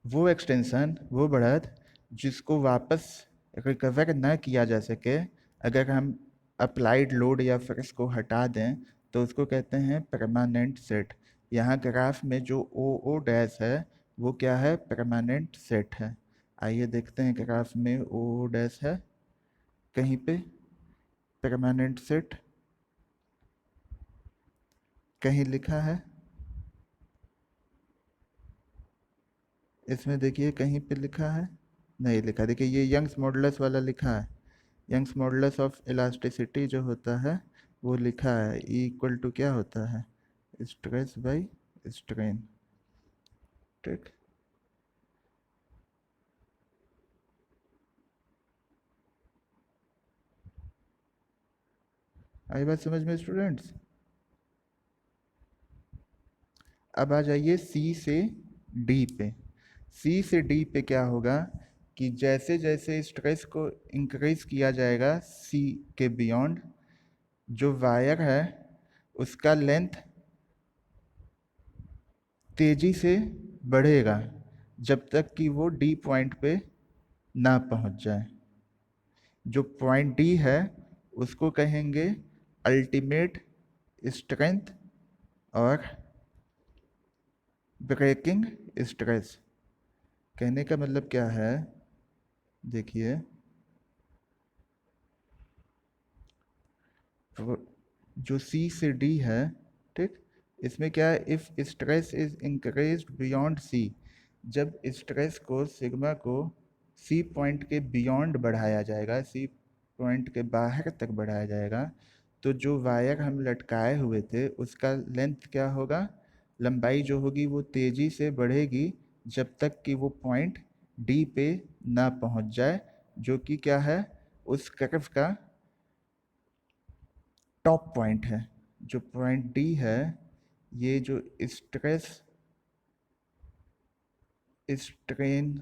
वो एक्सटेंशन, वो बढ़त जिसको वापस रिकवर न किया जा सके अगर हम अप्लाइड लोड या फोर्स को हटा दें, तो उसको कहते हैं परमानेंट सेट। यहाँ ग्राफ में जो ओ ओ डैश है वो क्या है, परमानेंट सेट है। आइए देखते हैं ग्राफ में ओ ओ डैश है कहीं पे परमानेंट सेट कहीं लिखा है, इसमें देखिए कहीं पे लिखा है, नहीं लिखा। देखिए ये यंग्स मॉडुलस वाला लिखा है, यंग्स मॉडुलस ऑफ इलास्टिसिटी जो होता है वो लिखा है, ई इक्वल टू क्या होता है, स्ट्रेस बाई स्ट्रेन, ठीक। आई बात समझ में स्टूडेंट्स? अब आ जाइए सी से डी पे। सी से डी पे क्या होगा कि जैसे जैसे स्ट्रेस को इंक्रीज किया जाएगा सी के बियॉन्ड, जो वायर है उसका लेंथ तेजी से बढ़ेगा जब तक कि वो डी पॉइंट पे ना पहुंच जाए। जो पॉइंट डी है उसको कहेंगे अल्टीमेट स्ट्रेंथ और ब्रेकिंग स्ट्रेस। कहने का मतलब क्या है, देखिए जो सी से डी है, ठीक, इसमें क्या है, if stress is increased beyond C, जब स्ट्रेस को सिग्मा को सी पॉइंट के बियॉन्ड बढ़ाया जाएगा, सी पॉइंट के बाहर तक बढ़ाया जाएगा, तो जो वायर हम लटकाए हुए थे उसका लेंथ क्या होगा, लंबाई जो होगी वो तेजी से बढ़ेगी जब तक कि वो पॉइंट डी पे ना पहुंच जाए, जो कि क्या है, उस कर्व का टॉप पॉइंट है। जो पॉइंट डी है, ये जो स्ट्रेस स्ट्रेन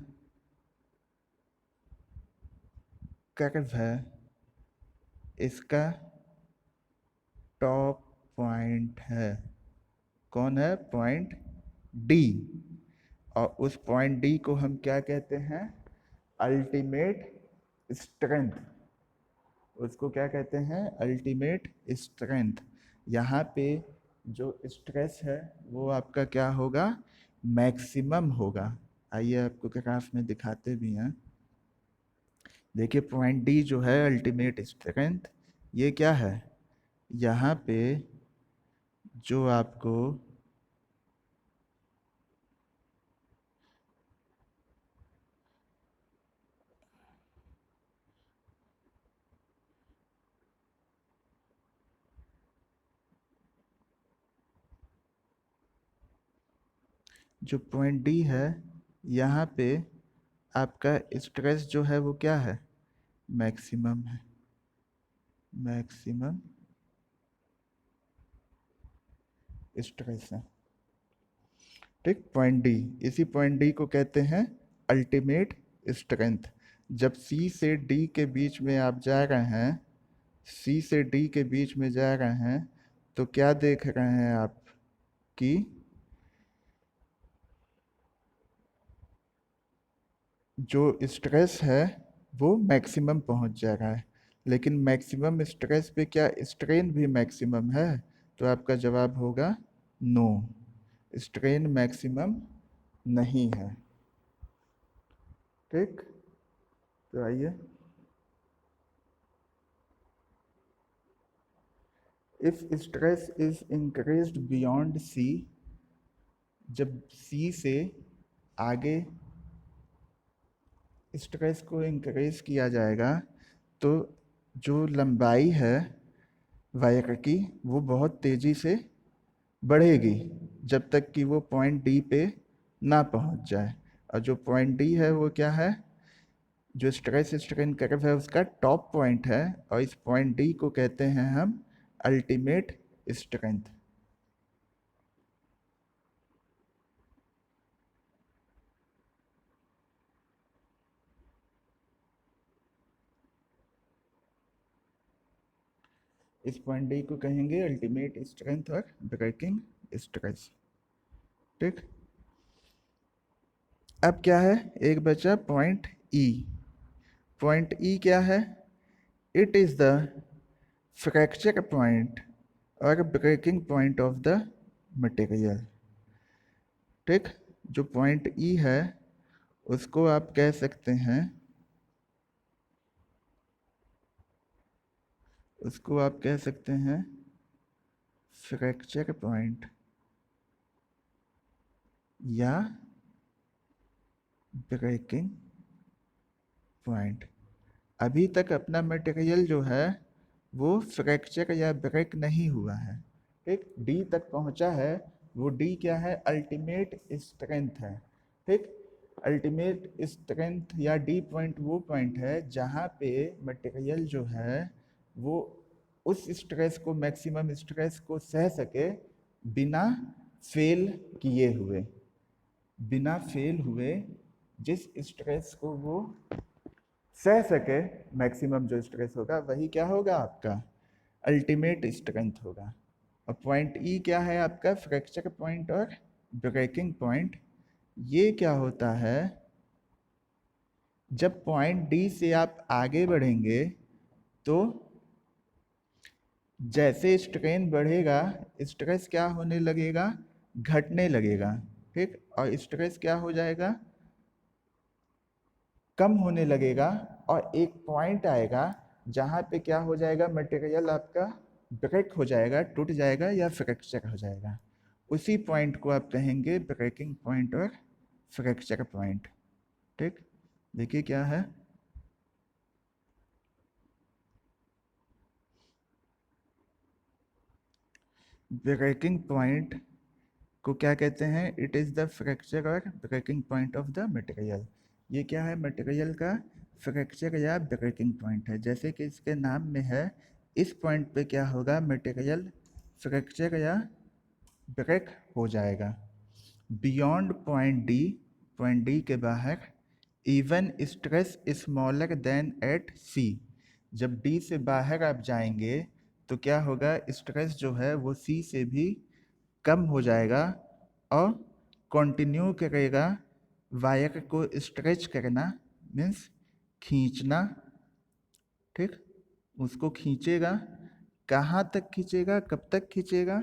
कर्व है, इसका टॉप पॉइंट है। कौन है? Point D. और उस पॉइंट डी को हम क्या कहते हैं? Ultimate strength. उसको क्या कहते हैं? Ultimate strength. यहाँ पे जो स्ट्रेस है वो आपका क्या होगा? मैक्सिमम होगा। आइए आपको ग्राफ में दिखाते भी हैं। देखिए पॉइंट डी जो है अल्टीमेट स्ट्रेंथ, ये क्या है? यहाँ पे जो आपको जो पॉइंट डी है, यहाँ पे आपका स्ट्रेस जो है वो क्या है? मैक्सिमम है। मैक्सिमम स्ट्रेस है। ठीक, पॉइंट डी। इसी पॉइंट डी को कहते हैं अल्टीमेट स्ट्रेंथ। जब सी से डी के बीच में आप जा रहे हैं, सी से डी के बीच में जा रहे हैं, तो क्या देख रहे हैं आप कि जो स्ट्रेस है वो मैक्सिमम पहुंच जा रहा है। लेकिन मैक्सिमम स्ट्रेस पे क्या स्ट्रेन भी मैक्सिमम है? तो आपका जवाब होगा नो, स्ट्रेन मैक्सिमम नहीं है। ठीक, तो आइए, if stress is increased beyond C, जब सी से आगे स्ट्रेस को इंक्रीज किया जाएगा तो जो लंबाई है वायर की वो बहुत तेजी से बढ़ेगी जब तक कि वो पॉइंट डी पे ना पहुंच जाए। और जो पॉइंट डी है वो क्या है? जो स्ट्रेस स्ट्रेन कर्व है उसका टॉप पॉइंट है, और इस पॉइंट डी को कहते हैं हम अल्टीमेट स्ट्रेंथ। इस पॉइंट डी को कहेंगे अल्टीमेट स्ट्रेंथ और ब्रेकिंग स्ट्रेस। ठीक, अब क्या है? एक बचा पॉइंट ई। पॉइंट ई क्या है? It is the fracture point और breaking point of the material. ठीक, जो पॉइंट ई है उसको आप कह सकते हैं, उसको आप कह सकते हैं फ्रैक्चर पॉइंट या ब्रेकिंग पॉइंट। अभी तक अपना मटेरियल जो है वो फ्रैक्चर या ब्रेक नहीं हुआ है। ठीक, डी तक पहुंचा है। वो डी क्या है? अल्टीमेट स्ट्रेंथ है। ठीक, अल्टीमेट स्ट्रेंथ या डी पॉइंट वो पॉइंट है जहाँ पे मटेरियल जो है वो उस स्ट्रेस को, मैक्सिमम स्ट्रेस को सह सके बिना फेल किए हुए। बिना फेल हुए जिस स्ट्रेस को वो सह सके, मैक्सिमम जो स्ट्रेस होगा वही क्या होगा? आपका अल्टीमेट स्ट्रेंथ होगा। और पॉइंट ई क्या है? आपका फ्रैक्चर पॉइंट और ब्रेकिंग पॉइंट। ये क्या होता है? जब पॉइंट डी से आप आगे बढ़ेंगे तो जैसे स्ट्रेन बढ़ेगा स्ट्रेस क्या होने लगेगा? घटने लगेगा। ठीक, और स्ट्रेस क्या हो जाएगा? कम होने लगेगा। और एक पॉइंट आएगा जहाँ पे क्या हो जाएगा? मटेरियल आपका ब्रेक हो जाएगा, टूट जाएगा या फ्रैक्चर हो जाएगा। उसी पॉइंट को आप कहेंगे ब्रेकिंग पॉइंट और फ्रैक्चर पॉइंट। ठीक, देखिए क्या है। ब्रेकिंग पॉइंट को क्या कहते हैं? इट इज़ द फ्रैक्चर और breaking point of the material. ये क्या है? मटेरियल का फ्रैक्चर या ब्रेकिंग पॉइंट है। जैसे कि इसके नाम में है, इस पॉइंट पे क्या होगा, मटेरियल फ्रैक्चर या ब्रेक हो जाएगा। बियॉन्ड पॉइंट डी के बाहर even stress smaller than at C. जब डी से बाहर आप जाएंगे तो क्या होगा, स्ट्रेस जो है वो सी से भी कम हो जाएगा और कंटिन्यू करेगा वायर को स्ट्रेच करना, मीन्स खींचना। ठीक, उसको खींचेगा। कहाँ तक खींचेगा, कब तक खींचेगा?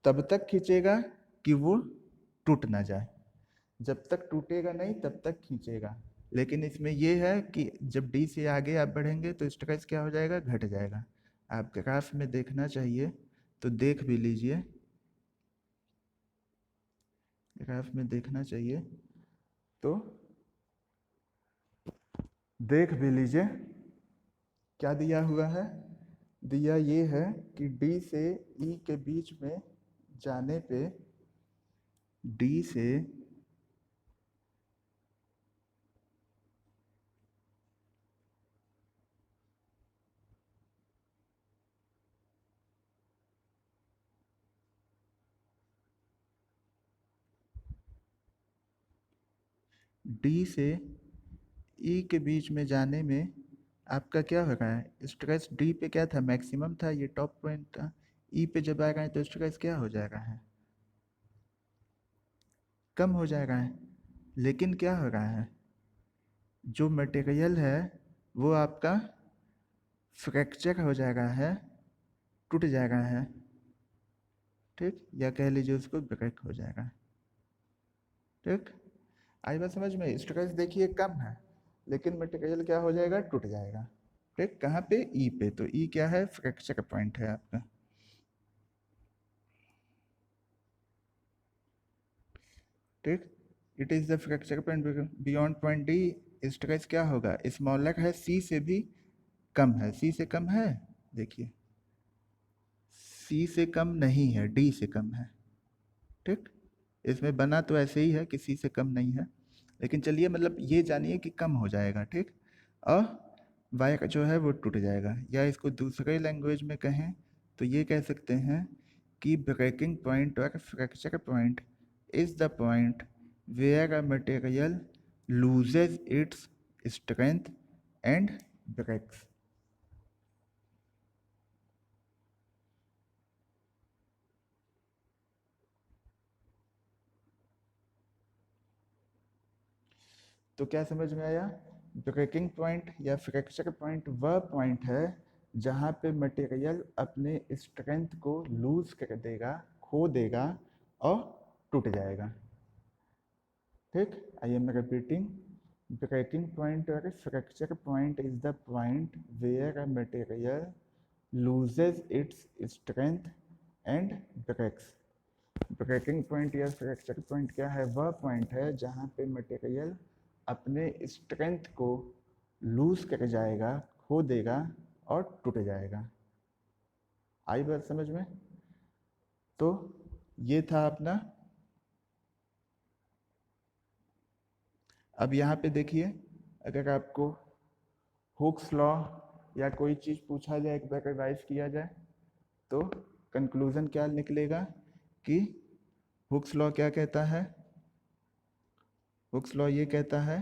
तब तक खींचेगा कि वो टूट ना जाए। जब तक टूटेगा नहीं तब तक खींचेगा। लेकिन इसमें ये है कि जब डी से आगे आप बढ़ेंगे तो स्ट्रेस क्या हो जाएगा, घट जाएगा। आप ग्राफ में देखना चाहिए तो देख भी लीजिए, ग्राफ में देखना चाहिए तो देख भी लीजिए क्या दिया हुआ है। दिया ये है कि डी से ई के बीच में जाने पे, डी से ई के बीच में जाने में आपका क्या हो रहा है, स्ट्रेस डी पे क्या था, मैक्सिमम था, ये टॉप पॉइंट था। ई पे जब आ रहा है तो स्ट्रेस क्या हो जा रहा है, कम हो जा रहा है। लेकिन क्या हो रहा है, जो मटेरियल है वो आपका फ्रैक्चर हो जा रहा है, टूट जा रहा है। ठीक, या कह लीजिए उसको ब्रेक हो जाएगा। ठीक, आई बात समझ में? स्ट्रेस देखिए कम है लेकिन मटेरियल क्या हो जाएगा, टूट जाएगा। ठीक, कहाँ पे, ई पे। तो ई क्या है, फ्रैक्चर पॉइंट है आपका। ठीक, it is the fracture point beyond point D. Stress क्या होगा, स्मॉलर है, सी से भी कम है। सी से कम है, देखिए सी से कम नहीं है, डी से कम है। ठीक, इसमें बना तो ऐसे ही है कि सी से कम नहीं है, लेकिन चलिए मतलब ये जानिए कि कम हो जाएगा। ठीक, और वाई का जो है वो टूट जाएगा। या इसको दूसरे लैंग्वेज में कहें तो ये कह सकते हैं कि ब्रेकिंग पॉइंट और fracture point is the point where a material loses its strength and breaks. तो क्या समझ में आया? ब्रेकिंग पॉइंट या फ्रैक्चर पॉइंट वह पॉइंट है जहाँ पे मटेरियल अपने स्ट्रेंथ को लूज कर देगा, खो देगा और टूट जाएगा। ठीक, I am repeating, breaking point और fracture point is the point where a material loses its strength and breaks. Breaking point या फ्रैक्चर पॉइंट क्या है, वह पॉइंट है जहाँ पे मटेरियल अपने स्ट्रेंथ को लूज कर जाएगा, खो देगा और टूट जाएगा। आई बात समझ में? तो ये था अपना। अब यहाँ पे देखिए, अगर आपको हुक्स लॉ या कोई चीज़ पूछा जाए, एक बार रिवाइज किया जाए तो कंक्लूजन क्या निकलेगा कि हुक्स लॉ क्या कहता है? हुक्स लॉ ये कहता है,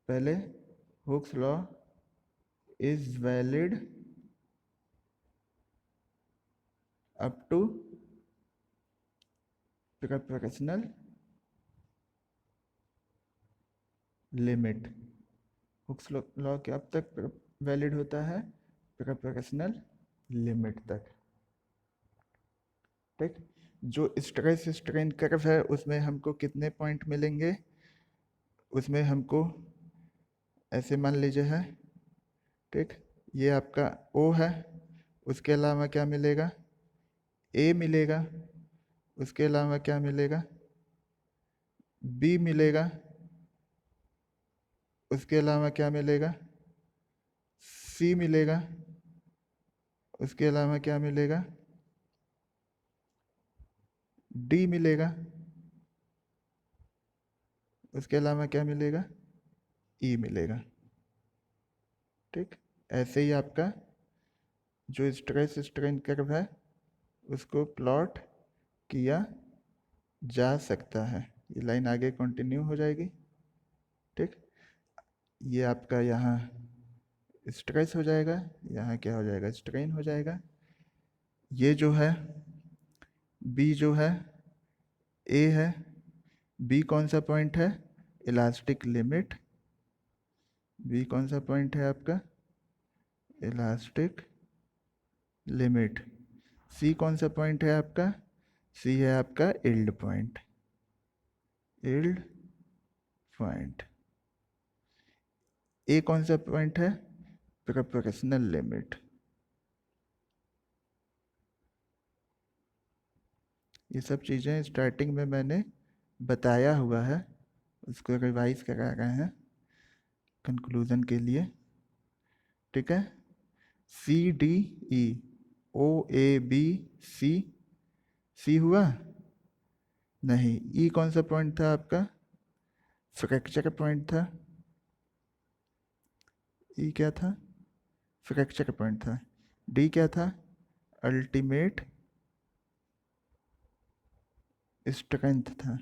पहले Hooke's law is valid up to proportional limit. Hooke's law के अब तक वैलिड होता है, प्रोपोर्शनल लिमिट तक। ठीक, जो स्ट्रेस स्ट्रेन कर्व है उसमें हमको कितने पॉइंट मिलेंगे, उसमें हमको ऐसे मान लीजिए है। ठीक, ये आपका ओ है, उसके अलावा क्या मिलेगा, ए मिलेगा, उसके अलावा क्या मिलेगा, बी मिलेगा, उसके अलावा क्या मिलेगा, सी मिलेगा, उसके अलावा क्या मिलेगा, डी मिलेगा, उसके अलावा क्या मिलेगा, ई मिलेगा। ठीक, ऐसे ही आपका जो स्ट्रेस स्ट्रेन कर्व है उसको प्लॉट किया जा सकता है। ये लाइन आगे कंटिन्यू हो जाएगी। ठीक, ये आपका यहाँ स्ट्रेस हो जाएगा, यहाँ क्या हो जाएगा, स्ट्रेन हो जाएगा। ये जो है बी जो है ए है, बी कौन सा पॉइंट है, इलास्टिक लिमिट। बी कौन सा पॉइंट है आपका, इलास्टिक लिमिट। सी कौन सा पॉइंट है आपका, सी है आपका इल्ड पॉइंट, इल्ड पॉइंट। ए कौन सा पॉइंट है, प्रोपोर्शनल लिमिट। ये सब चीज़ें स्टार्टिंग में मैंने बताया हुआ है, उसको रिवाइज करा रहे हैं कंक्लूजन के लिए। ठीक है, C D E, O A B C, सी हुआ नहीं। ई कौन सा पॉइंट था आपका, फ्रैक्चर पॉइंट था। ई क्या था, फ्रैक्चर पॉइंट था। डी क्या था, अल्टीमेट स्ट्रेंथ था।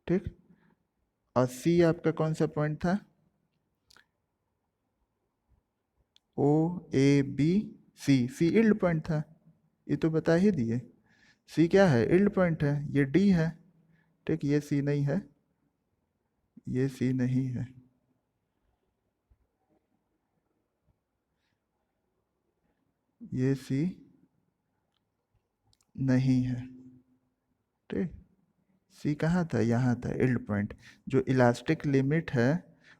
ठीक, और सी आपका कौन सा पॉइंट था, O A B C, C yield point था, ये तो बता ही दिए। सी क्या है, इल्ड पॉइंट है, ये डी है। ठीक, ये सी नहीं है, ये सी नहीं है, ये सी नहीं है। ठीक, सी कहाँ था, यहाँ था, इल्ड पॉइंट। जो इलास्टिक लिमिट है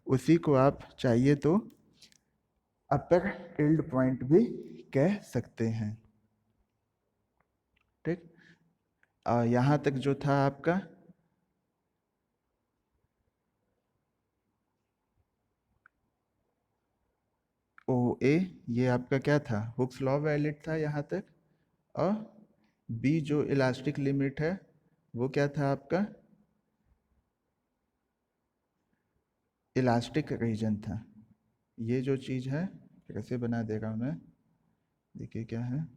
उसी को आप चाहिए तो अपर इल्ड पॉइंट भी कह सकते हैं। ठीक, यहाँ तक जो था आपका ओ ए, ये आपका क्या था, हुक्स लॉ वैलिड था यहाँ तक। और बी जो इलास्टिक लिमिट है वो क्या था आपका, इलास्टिक रीजन था। ये जो चीज़ है कैसे बना दे रहा हूँ मैं, देखिए क्या है,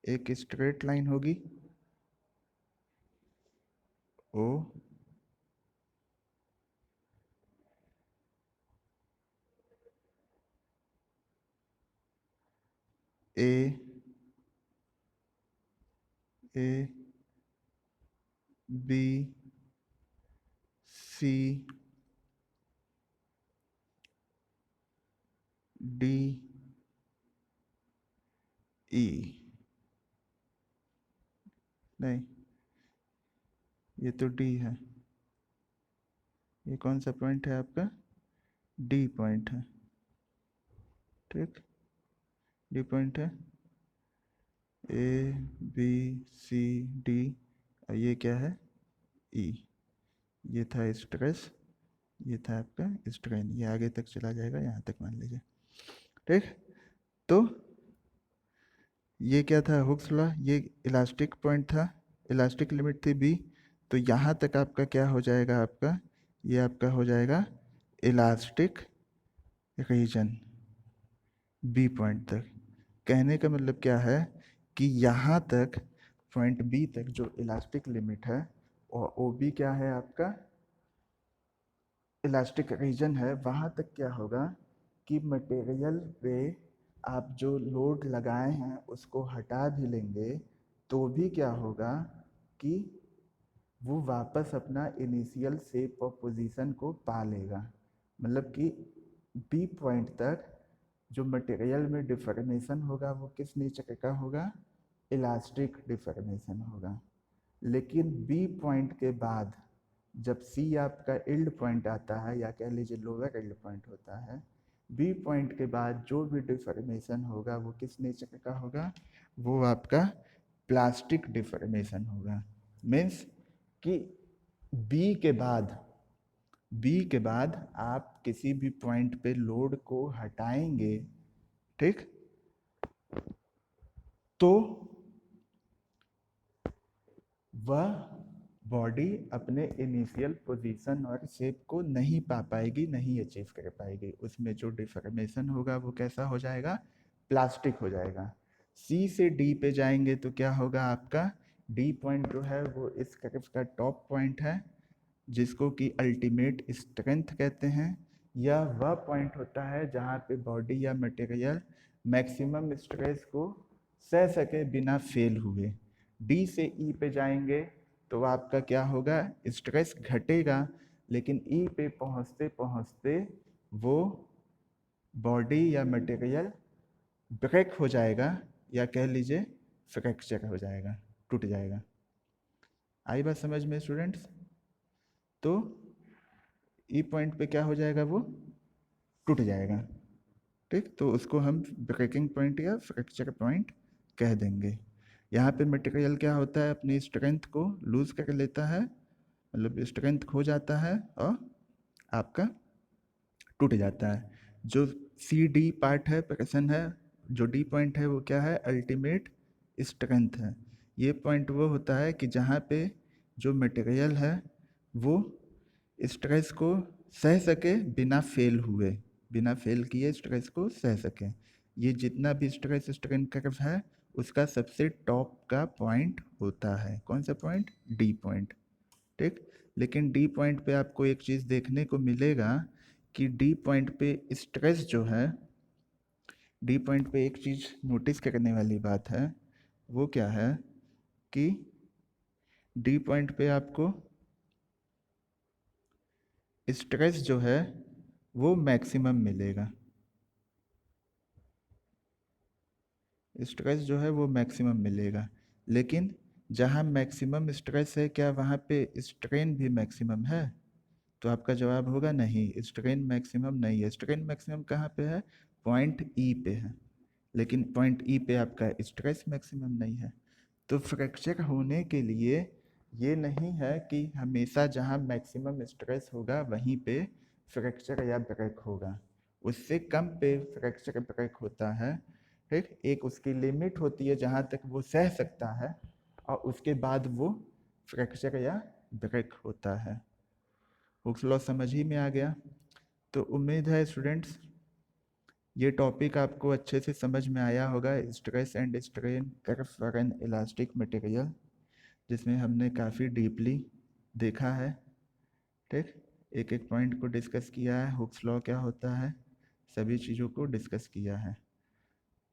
एक स्ट्रेट लाइन होगी ओ ए ए बी सी डी ई, नहीं ये तो डी है, ये कौन सा पॉइंट है आपका, डी पॉइंट है। ठीक, डी पॉइंट है, ए बी सी डी, और ये क्या है, ई। ये था स्ट्रेस, ये था आपका स्ट्रेन, ये आगे तक चला जाएगा यहाँ तक मान लीजिए। ठीक, तो ये क्या था, हुक्स लॉ, ये इलास्टिक पॉइंट था, इलास्टिक लिमिट थी बी। तो यहाँ तक आपका क्या हो जाएगा, आपका ये आपका हो जाएगा इलास्टिक रीजन बी पॉइंट तक। कहने का मतलब क्या है कि यहाँ तक पॉइंट बी तक जो इलास्टिक लिमिट है, और ओ बी क्या है आपका इलास्टिक रीजन है, वहाँ तक क्या होगा कि मटेरियल पे आप जो लोड लगाए हैं उसको हटा भी लेंगे तो भी क्या होगा कि वो वापस अपना इनिशियल शेप और पोजीशन को पा लेगा। मतलब कि बी पॉइंट तक जो मटेरियल में डिफॉर्मेशन होगा वो किस नेचर का होगा, इलास्टिक डिफॉर्मेशन होगा। लेकिन बी पॉइंट के बाद जब सी आपका इल्ड पॉइंट आता है, या कह लीजिए लोअर इल्ड पॉइंट होता है, बी पॉइंट के बाद जो भी डिफॉर्मेशन होगा वो किस नेचर का होगा, वो आपका प्लास्टिक डिफॉर्मेशन होगा। मीन्स कि बी के बाद बी के बाद आप किसी भी पॉइंट पे लोड को हटाएंगे, ठीक, तो वह बॉडी अपने इनिशियल पोजीशन और शेप को नहीं पा पाएगी, नहीं अचीव कर पाएगी। उसमें जो डिफॉर्मेशन होगा वो कैसा हो जाएगा, प्लास्टिक हो जाएगा। सी से डी पे जाएंगे तो क्या होगा आपका, डी पॉइंट जो है वो इस कर्व का टॉप पॉइंट है, जिसको कि अल्टीमेट स्ट्रेंथ कहते हैं। यह वह पॉइंट होता है जहाँ पे बॉडी या मटेरियल मैक्सिमम स्ट्रेस को सह सके बिना फेल हुए। डी से ई पे जाएंगे तो आपका क्या होगा, स्ट्रेस घटेगा, लेकिन ई पे पहुँचते पहुँचते वो बॉडी या मटेरियल ब्रेक हो जाएगा, या कह लीजिए फ्रैक्चर हो जाएगा, टूट जाएगा। आई बात समझ में स्टूडेंट्स? तो ई पॉइंट पे क्या हो जाएगा, वो टूट जाएगा, ठीक। तो उसको हम ब्रेकिंग पॉइंट या फ्रैक्चर पॉइंट कह देंगे। यहाँ पे मटेरियल क्या होता है, अपनी स्ट्रेंथ को लूज कर लेता है, मतलब स्ट्रेंथ खो जाता है और आपका टूट जाता है। जो सी डी पार्ट है, प्रेशन है, जो डी पॉइंट है वो क्या है, अल्टीमेट स्ट्रेंथ है। ये पॉइंट वो होता है कि जहाँ पे जो मटेरियल है वो स्ट्रेस को सह सके बिना फेल हुए, बिना फेल किए स्ट्रेस को सह सके। ये जितना भी स्ट्रेस स्ट्रेन कर्व है उसका सबसे टॉप का पॉइंट होता है। कौन सा पॉइंट, डी पॉइंट, ठीक। लेकिन डी पॉइंट पे आपको एक चीज़ देखने को मिलेगा कि डी पॉइंट पे स्ट्रेस जो है, डी पॉइंट पे एक चीज़ नोटिस करने वाली बात है, वो क्या है कि डी पॉइंट पे आपको स्ट्रेस जो है वो मैक्सिमम मिलेगा, स्ट्रेस जो है वो मैक्सिमम मिलेगा। लेकिन जहाँ मैक्सिमम स्ट्रेस है, क्या वहाँ पे स्ट्रेन भी मैक्सिमम है? तो आपका जवाब होगा नहीं, स्ट्रेन मैक्सिमम नहीं है। स्ट्रेन मैक्सिमम कहाँ पे है, पॉइंट ई पे है, लेकिन पॉइंट ई पे आपका स्ट्रेस मैक्सिमम नहीं है। तो फ्रैक्चर होने के लिए ये नहीं है कि हमेशा जहाँ मैक्सिमम स्ट्रेस होगा वहीं पे फ्रैक्चर या ब्रेक होगा, उससे कम पे फ्रैक्चर ब्रेक होता है, ठीक। एक उसकी लिमिट होती है जहाँ तक वो सह सकता है, और उसके बाद वो फ्रैक्चर या ब्रेक होता है। हुक्स लॉ समझ ही में आ गया। तो उम्मीद है स्टूडेंट्स ये टॉपिक आपको अच्छे से समझ में आया होगा, stress and strain curve for an elastic material, जिसमें हमने काफ़ी डीपली देखा है, ठीक। एक एक पॉइंट को डिस्कस किया है, हुक्स लॉ क्या होता है, सभी चीज़ों को डिस्कस किया है।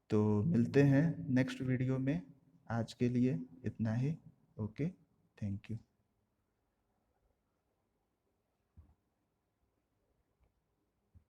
तो मिलते हैं नेक्स्ट वीडियो में, आज के लिए इतना ही। Okay, thank you.